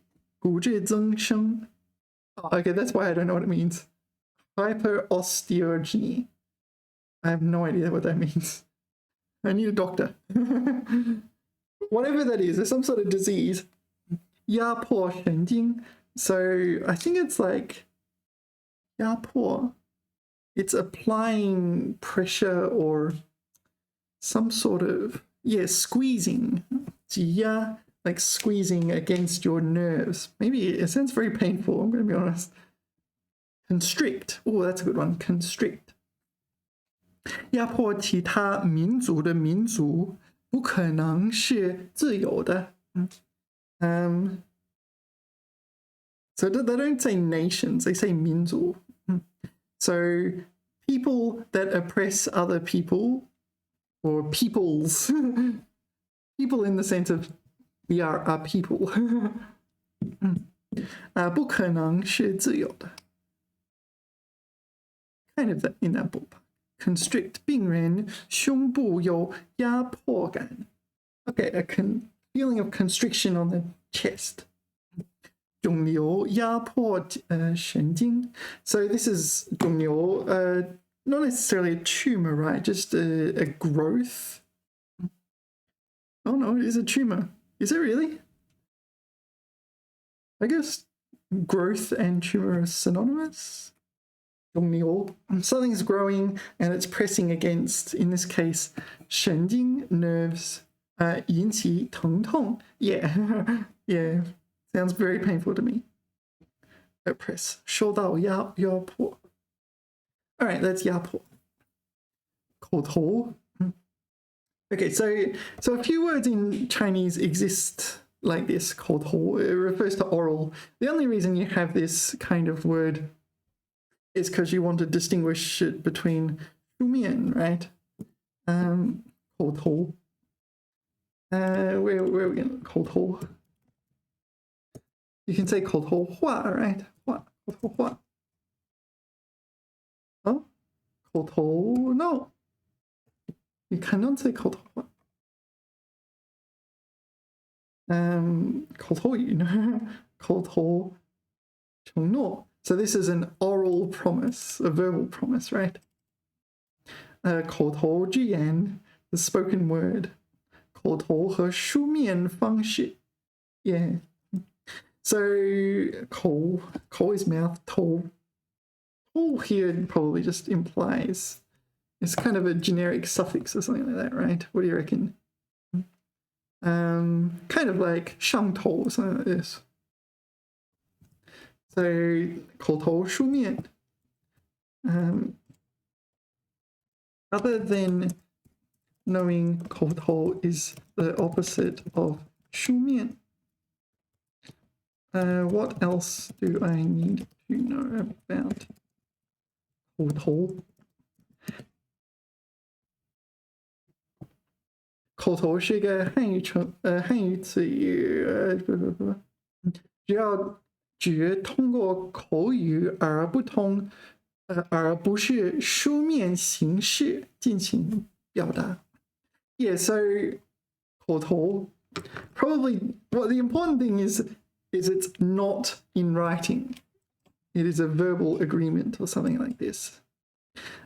增生. Okay, that's why I don't know what it means. Hyperosteogeny. I have no idea what that means. I need a doctor. Whatever that is, there's some sort of disease. 压迫神经. So I think it's like 压迫. It's applying pressure or some sort of, yeah, squeezing. 挤压, like squeezing against your nerves. Maybe it sounds very painful, I'm going to be honest. Constrict. Oh, that's a good one. Constrict. 压迫其他民族的民族不可能是自由的。So they don't say nations, they say 民族. So people that oppress other people, or peoples, people in the sense of we are a people. 不可能是自由的. Kind of in that ballpark. Constrict 病人胸部有压迫感. Okay, a feeling of constriction on the chest. 肿瘤压迫神经. So this is 肿瘤, not necessarily a tumor, right? Just a growth. Oh no, it is a tumor. Is it really? I guess growth and tumor are synonymous. 肿瘤. Something's growing and it's pressing against, in this case, 神经 nerves. 引起疼痛. Yeah, yeah. Sounds very painful to me. Oppress. 受到压迫. All right, that's 压迫. 口头. Okay, so a few words in Chinese exist like this. 口头. It refers to oral. The only reason you have this kind of word is because you want to distinguish it between 书面, right? 口头. Where are we going? 口头. You can say 口头话, right? 话, 口头话. Oh? 口头, no. You cannot say 口头话. 口头语,口头承诺. So this is an oral promise, a verbal promise, right? 口头之言, the spoken word. 口头和书面方式. Yeah. So 口 is mouth, 头 here probably just implies it's kind of a generic suffix or something like that, right? What do you reckon? Kind of like 上头 or something like this. So 口头书面. Other than knowing 口头 is the opposite of 书面, what else do I need to know about 口头? 口头是一个汉语词语，只要指通过口语而不是书面形式进行表达。Yeah, so 口头 probably what the important thing is it's not in writing. It is a verbal agreement or something like this.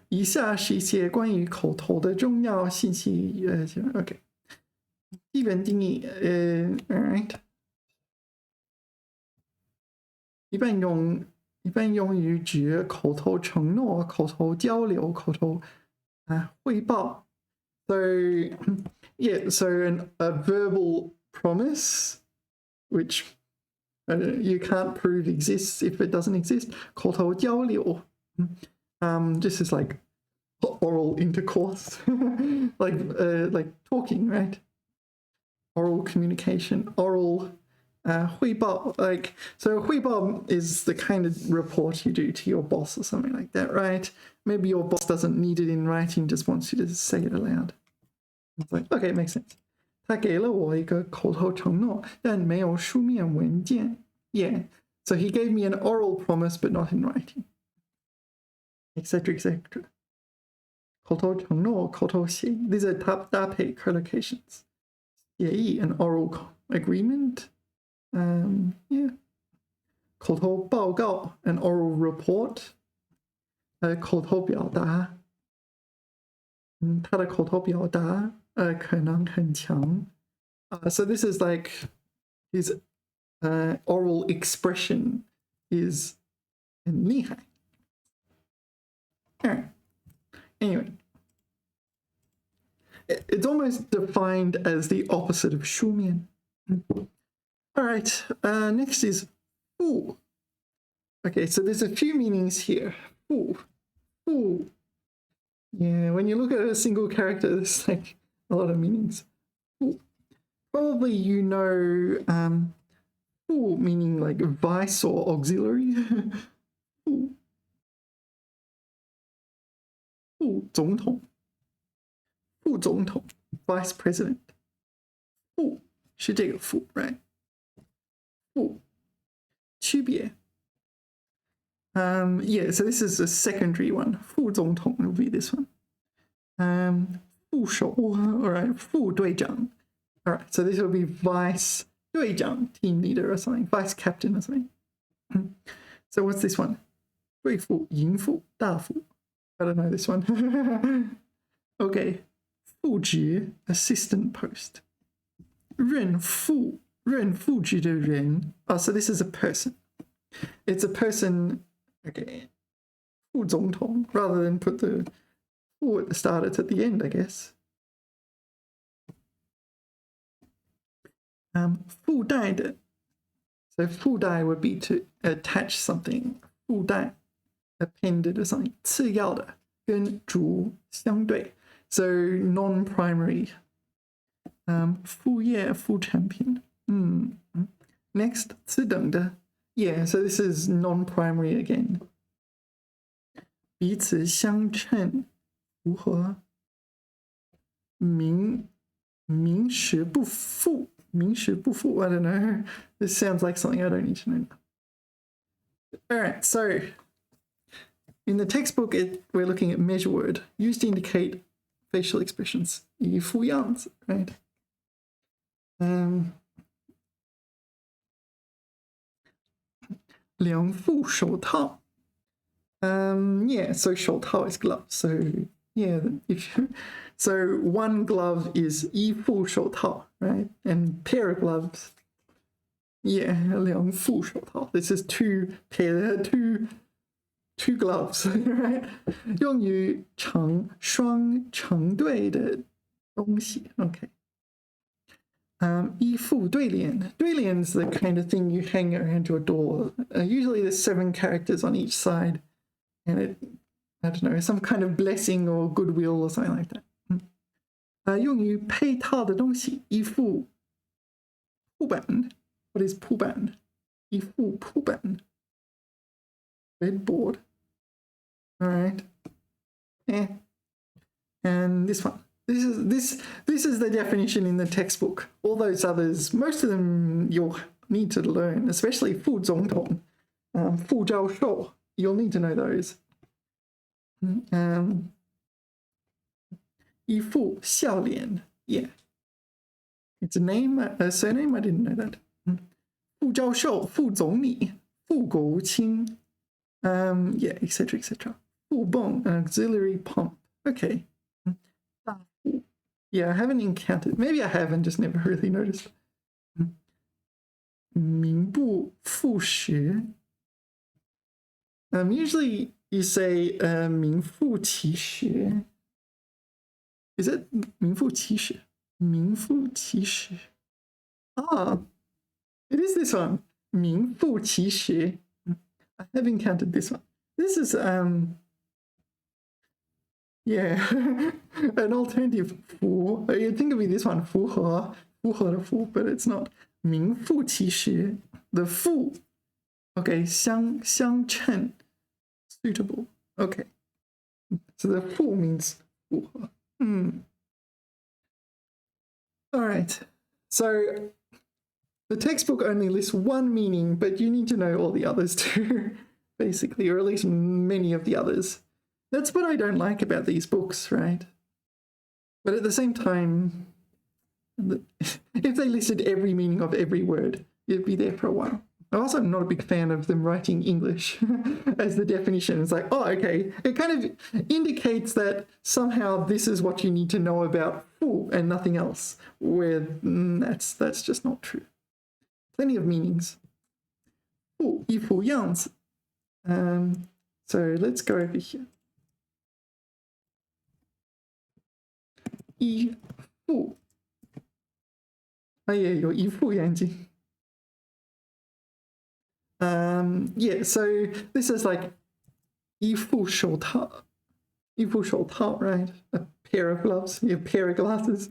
以下是一些关于口头的重要信息。OK， 基本定义。Alright， 一般用于指口头承诺、口头交流、口头汇报。So yeah, so a verbal promise, which you can't prove exists if it doesn't exist. 口头交流。This is like oral intercourse, like talking, right? Oral communication, oral 汇报, like, so 汇报 is the kind of report you do to your boss or something like that, right? Maybe your boss doesn't need it in writing, just wants you to say it aloud. It's like, okay, it makes sense. 他给了我一个口头承诺，但没有书面文件。Yeah, so he gave me an oral promise, but not in writing. Etc. etc. 口头承诺、口头协议 these are 搭配 collocations. 协议 an oral agreement. Yeah. 口头报告 an oral report. 口头表达他的口头表达可能很强。So this is like his oral expression is 很厉害。Alright. Anyway, it's almost defined as the opposite of 书面. Alright, next is 不. Okay, so there's a few meanings here. 不. Yeah, when you look at a single character, there's like a lot of meanings. 不. Probably you know 不 meaning like vice or auxiliary. 不. 副总统 vice president 副是这个副 right 副区别 yeah, so this is a secondary one 副总统 will be this one 副手 alright 副队长 alright, so this will be vice 队长 team leader or something vice captain or something. So what's this one 贵妇淫妇大夫I don't know this one. Okay. 副职 assistant post. 任副职的人 Oh, so this is a person. It's a person. Okay. 副总统 rather than put the 副 at the start, it's at the end, I guess. 附带的 So 附带 would be to attach something. 附带appended or something 次要的跟主相对 so non-primary 副业副产品 next 次等的 yeah, so this is non-primary again 彼此相称符合名实不符 I don't know, this sounds like something I don't need to know. Alright, so in the textbook, we're looking at measure word used to indicate facial expressions. 一副样子 right? 两副手套 yeah, so 手套 is glove. So yeah, so one glove is 一副手套 right? And pair of gloves, yeah, 两副手套 this is two gloves, right? 用于成对的东西 okay. 依附对联 is the kind of thing you hang around your door. Usually there's 7 characters on each side and it I don't know, some kind of blessing or goodwill or something like that. 用于配套的东西，一副铺板。What is 铺板？一副铺板。Bedboard. All right. Yeah. And this one. This is the definition in the textbook. All those others, most of them you'll need to learn, especially 副总统, 副教授. You'll need to know those. 一副笑脸. Yeah. It's a name, a surname. I didn't know that. 副教授, 副总理, 副国务卿. Yeah, etc., etc. 副泵, an auxiliary pump. Okay. 大副. Yeah, I haven't encountered. Maybe I have and just never really noticed. 名不副实. Usually you say 名副其实. Is it 名副其实? 名副其实. Ah, it is this one. 名副其实. I have encountered this one. This is yeah, an alternative 符. You'd think it'd be this one, 符合的符, but it's not. 名副其实. The 副, okay, 相称, suitable. Okay. So the 副 means 符合. All right. So the textbook only lists one meaning, but you need to know all the others too, basically, or at least many of the others. That's what I don't like about these books, right? But at the same time, if they listed every meaning of every word, you'd be there for a while. I'm also not a big fan of them writing English as the definition. It's like, oh, okay. It kind of indicates that somehow this is what you need to know about fu and nothing else, where that's just not true. Plenty of meanings. 不一副样子. So let's go over here. 一副. Oh yeah, 有一副眼睛. Yeah, so this is like 一副手套. 一副手套, right? A pair of gloves, a pair of glasses.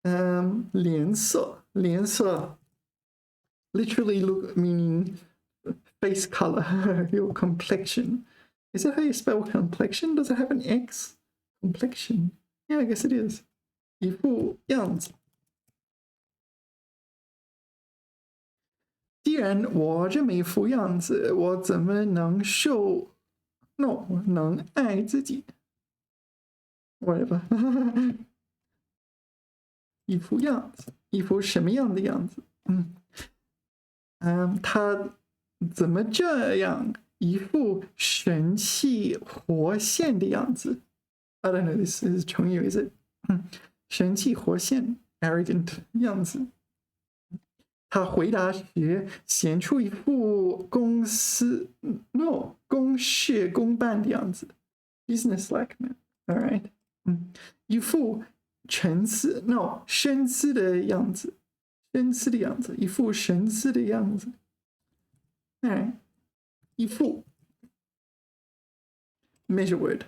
脸色. 脸色. Literally meaning face color, your complexion. Is that how you spell complexion? Does it have an X? Complexion. Yeah, I guess it is. 一副样子. 既然我这么一副样子，我怎么能能爱自己 ？Whatever 。一副样子，一副什么样的样子？他怎么这样？一副神气活现的样子。I don't know, this is 成语 is it? 神气活现 arrogant 样子。他回答时显出一副公事公办的样子 ，business-like man. All right. 一副深思的样子，一副深思的样子。All right. 一副 measure word,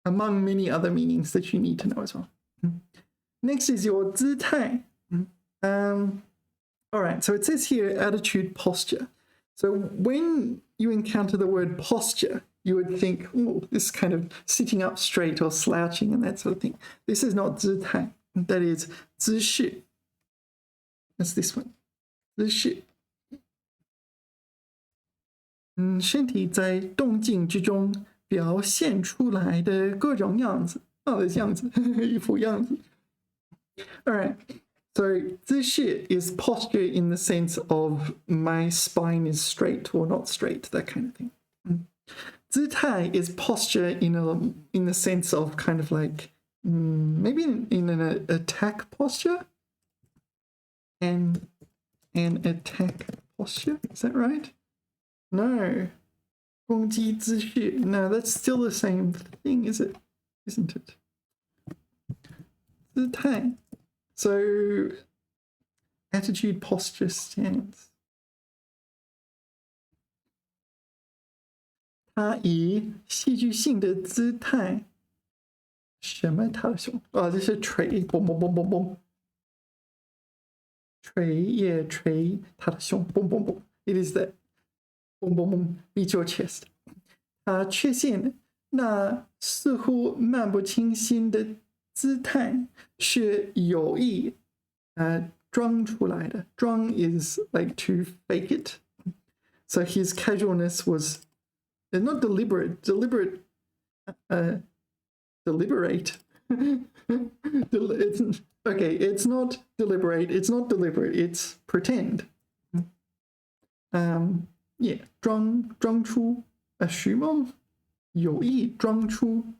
among many other meanings that you need to know as well. Next is your 姿态. All right, so it says here attitude, posture. So when you encounter the word posture, you would think, oh, this is kind of sitting up straight or slouching and that sort of thing. This is not 姿态, that is 姿势. That's this one. 姿势. 身体在动静之中表现出来的各种样子。哦，样子，一副样子。All right. So 姿势 is posture in the sense of my spine is straight or not straight, that kind of thing. 姿态 is posture in the sense of kind of like maybe in an attack posture. And an attack posture, is that right? No. 攻击姿势. No, that's still the same thing, is it? Isn't it? 姿态. So, attitude, posture, stance. 他以戏剧性的姿态，什么他的胸？哦，这是捶，嘣嘣嘣嘣嘣，捶捶他的胸，嘣嘣嘣。It is that，嘣嘣嘣，beat your chest。他确信那似乎漫不经心的姿态是有意装出来的。装 is like to fake it. So his casualness was not deliberate. Deliberate. It's, okay, it's not deliberate. It's not deliberate. It's pretend. Yeah, 装出虚妄，有意装出。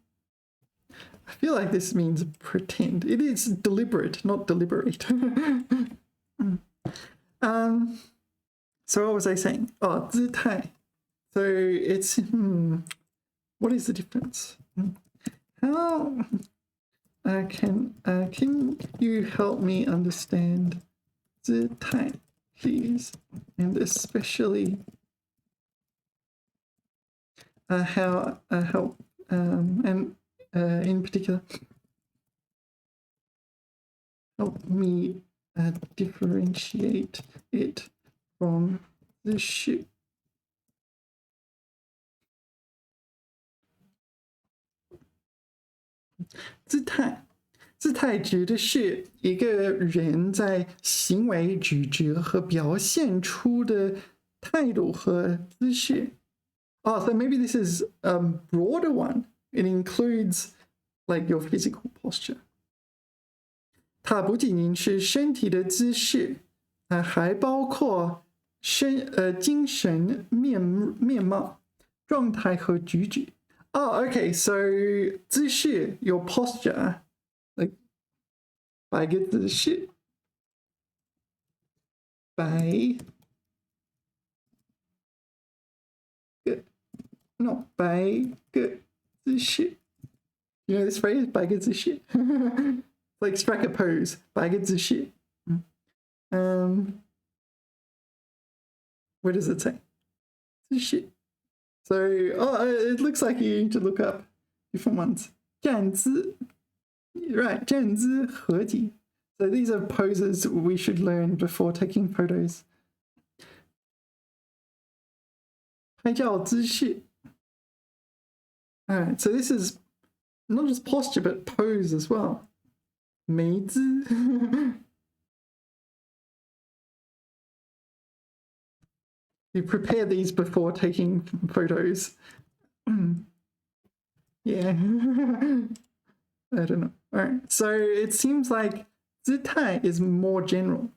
I feel like this means pretend. It is deliberate, not deliberate. So what was I saying? Oh, 姿态. So it's what is the difference? How can you help me understand 姿态, please, and especially how help and in particular help me differentiate it from the ship. 姿态指的是一个人在行为举止和表现出的态度和姿势。Oh, so maybe this is a broader one. It includes like your physical posture. 它不仅仅是身体的姿势，还包括精神面貌、状态和举止。Oh, okay. So 姿势 your posture, like 摆个姿势，摆个姿势。You know this phrase? 摆个姿势。Like strike a pose. 摆个姿势。Where does it say? 姿势。So, it looks like you need to look up different ones. 站姿, right, 站姿合体. So these are poses we should learn before taking photos. 拍照姿势. Alright, so this is not just posture but pose as well. 眉姿. You prepare these before taking photos. Yeah. I don't know. All right. So it seems like 姿态 is more general.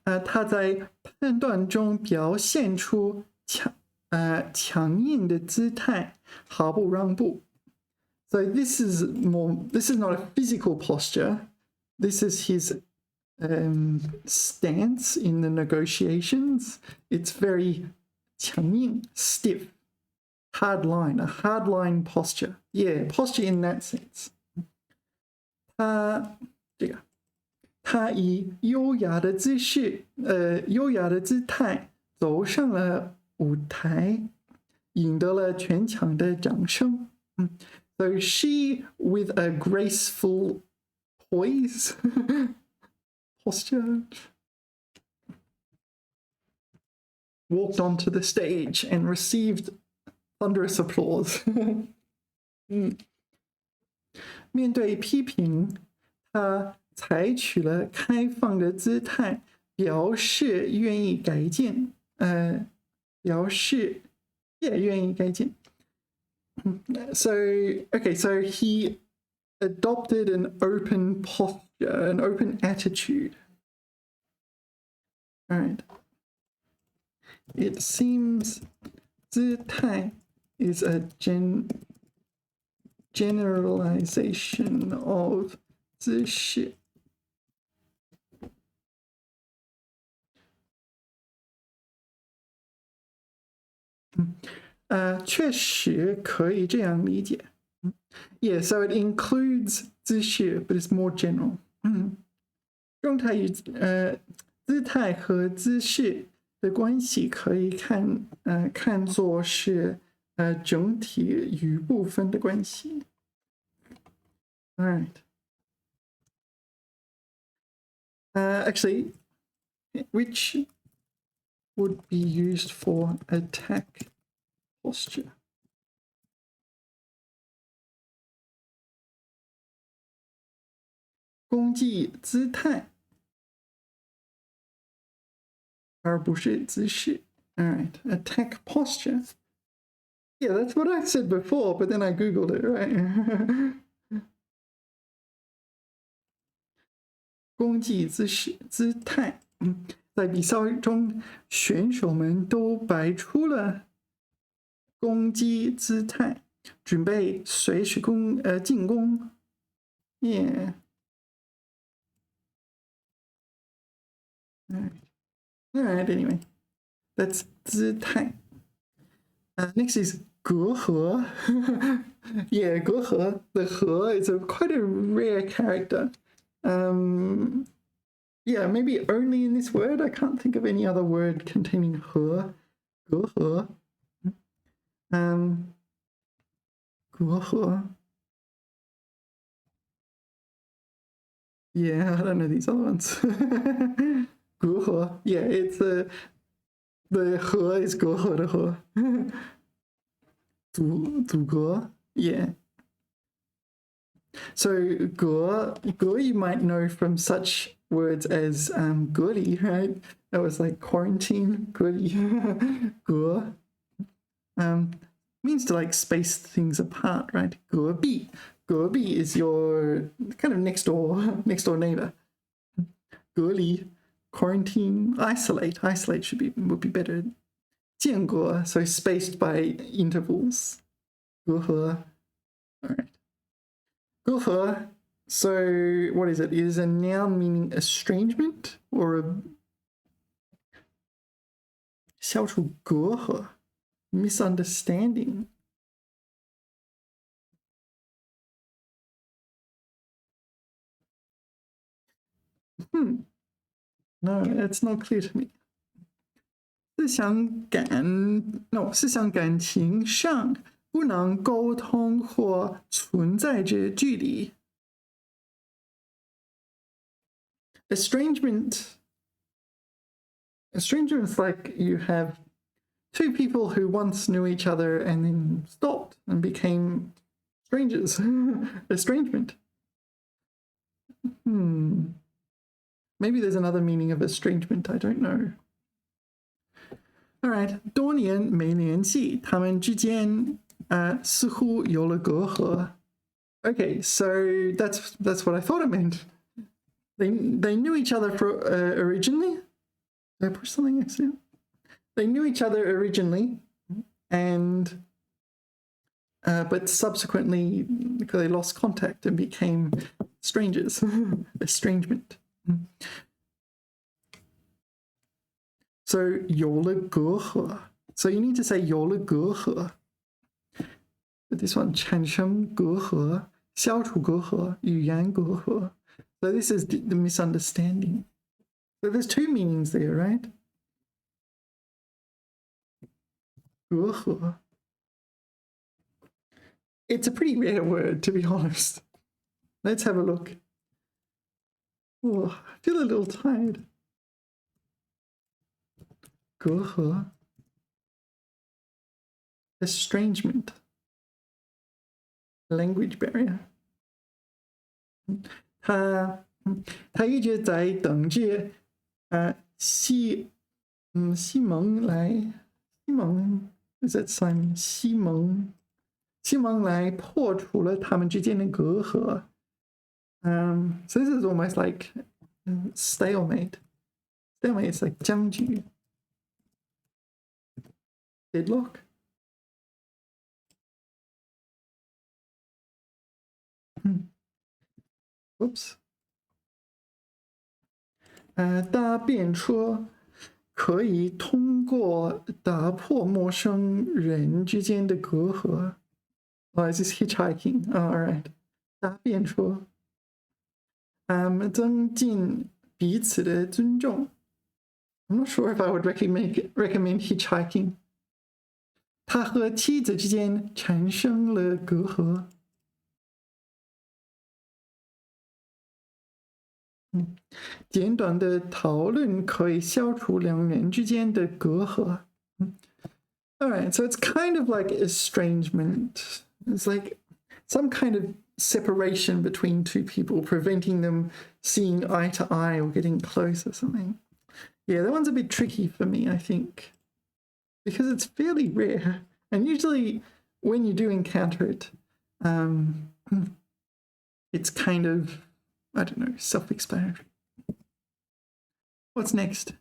它在判断中表现出强硬的姿态，毫不让步。So this is not a physical posture. This is his stance in the negotiations. It's very 强硬, stiff, hard line, a hard line posture. Yeah, posture in that sense. 他以优雅的姿态走上了舞台，赢得了全场的掌声。So she, with a graceful poise, posture, walked onto the stage and received thunderous applause. 面对批评，他采取了开放的姿态，表示愿意改进。愿意改进。So he adopted an open posture, an open attitude. All right. It seems 姿态 is a generalization of 姿势。确实可以这样理解。Yeah, so it includes 姿势 but it's more general. 状态与姿态和姿势的的关系可以看作是整体与部分的关系。All right. Actually, which would be used for attack posture? 攻击姿态，而不是姿势。All right, attack posture. Yeah, that's what I said before, but then I googled it, right? 攻击姿态。在比赛中，选手们都摆出了攻击姿态，准备随时进攻。Yeah. All right, anyway. That's 姿态。Next is 隔阂。Yeah, 隔阂. The 和 is quite a rare character. Yeah, maybe only in this word. I can't think of any other word containing 和。隔阂。隔阂. Yeah, I don't know these other ones. 隔阂. Yeah, it's the 和 is 隔阂的和。阻隔. Yeah. So 隔 you might know from such words as 隔离, right? That was like quarantine, 隔离. 隔 means to like space things apart, right? 隔壁. 隔壁 is your kind of next door neighbor. 隔离, quarantine, isolate. Isolate would be better. 间隔, so spaced by intervals. 隔阂. All right. 隔阂. So what is it? It is a noun meaning estrangement or a 消除隔阂, misunderstanding. No, it's not clear to me. 思想感情上不能沟通或存在着距离。Estrangement is like you have two people who once knew each other and then stopped and became strangers. Estrangement. Maybe there's another meaning of estrangement, I don't know. All right, 多年没联系，他们之间似乎有了隔阂。Okay, so that's what I thought it meant. They knew each other originally. Did I push something accident? They knew each other originally, and but subsequently they lost contact and became strangers. Estrangement. So 有了隔阂. So you need to say 有了隔阂. But this one 产生隔阂, 消除隔阂, 语言隔阂. So this is the misunderstanding. So there's two meanings there, right? 隔阂. It's a pretty rare word, to be honest. Let's have a look. Oh, I feel a little tired. 隔阂. Estrangement. Language barrier. 他一直在等着西蒙来，西蒙 is that Simon? 西蒙来破除了他们之间的隔阂。So this is almost like stalemate. Stalemate is like 僵局。Deadlock. Whoops. 搭便车可以通过打破陌生人之间的隔阂。Oh, is this hitchhiking? Oh, all right. 搭便车。增进彼此的尊重。I'm not sure if I would recommend hitchhiking. 他和妻子之间产生了隔阂。简短的讨论可以消除两人之间的隔阂。All right, so it's kind of like estrangement. It's like some kind of separation between two people, preventing them seeing eye to eye or getting close or something. Yeah, that one's a bit tricky for me, I think, because it's fairly rare. And usually when you do encounter it, it's kind of, I don't know, self-explanatory. What's next?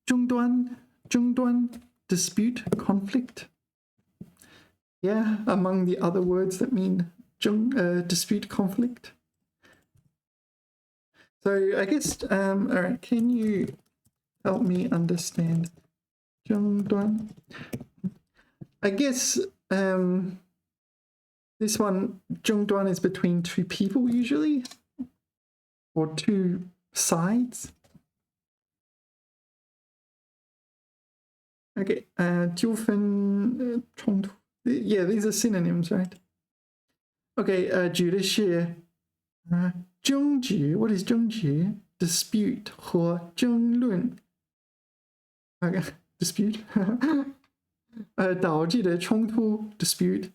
争端, dispute, conflict. Yeah, among the other words that mean dispute, conflict. So I guess, all right, can you help me understand 争端? I guess this one, 争端, is between two people usually, or two sides. Okay, 纠纷, 冲突. Yeah, these are synonyms, right? Okay, 举的是争执. What is 争执? Dispute 和争论. Okay, dispute. 导致的冲突 dispute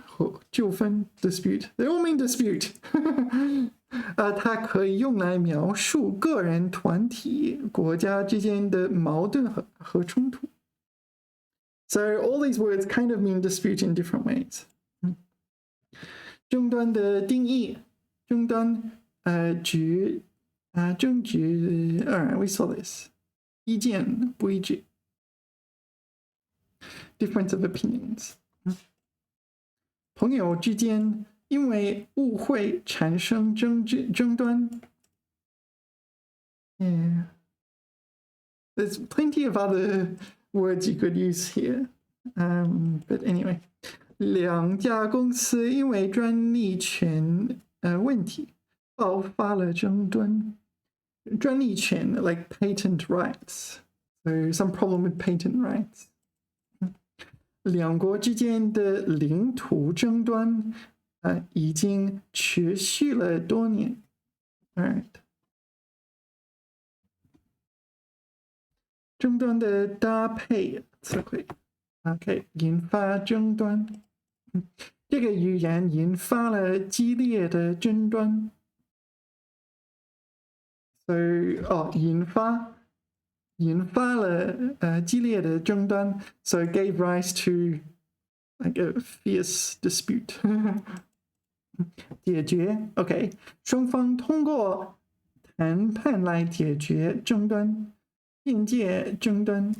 和纠纷 dispute. They all mean dispute. 它可以用来描述个人、团体、国家之间的矛盾和冲突。So all these words kind of mean dispute in different ways. 争端的定义，争端争执 all right, we saw this. 意见不一致。Difference of opinions. 朋友之间因为误会产生争端。Yeah. There's plenty of other words you could use here. But anyway, 两家公司因为专利权问题爆发了争端。专利权 like patent rights. So some problem with patent rights. 两国之间的领土争端已经持续了多年。All right. 争端的搭配词汇 ，OK， 引发争端。这个语言引发了激烈的争端。So， 引发了激烈的争端 ，so it gave rise to like a fierce dispute 。解决 ，OK， 双方通过谈判来解决争端。边界争端，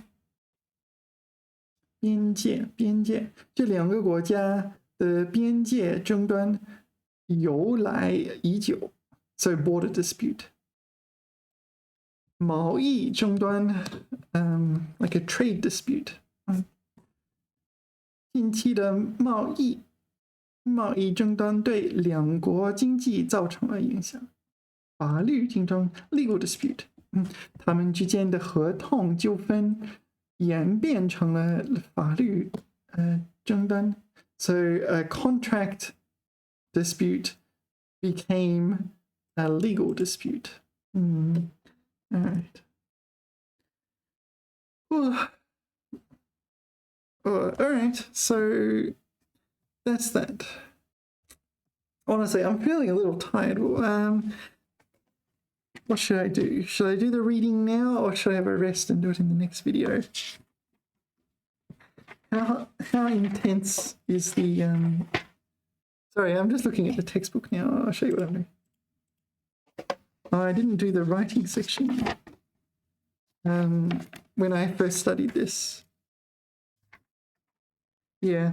边界，这两个国家的边界争端由来已久 ，so border dispute。贸易争端，like a trade dispute。近期的贸易争端对两国经济造成了影响。法律竞争 ，legal dispute。他们之间的合同纠纷演变成了法律争端 ，so a contract dispute became a legal dispute. All right. All right. So that's that. Honestly, I'm feeling a little tired. What should I do? Should I do the reading now or should I have a rest and do it in the next video? How intense is the sorry, I'm just looking at the textbook now. I'll show you what I'm doing. Oh, I didn't do the writing section when I first studied this. Yeah,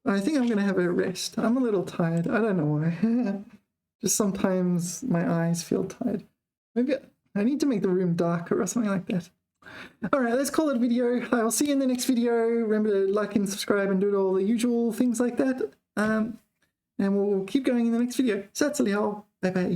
I think I'm going to have a rest. I'm a little tired. I don't know why. Just sometimes my eyes feel tired. Maybe I need to make the room darker or something like that. All right, let's call it a video. I'll see you in the next video. Remember to like and subscribe and do all the usual things like that. And we'll keep going in the next video. 下次聊，拜拜。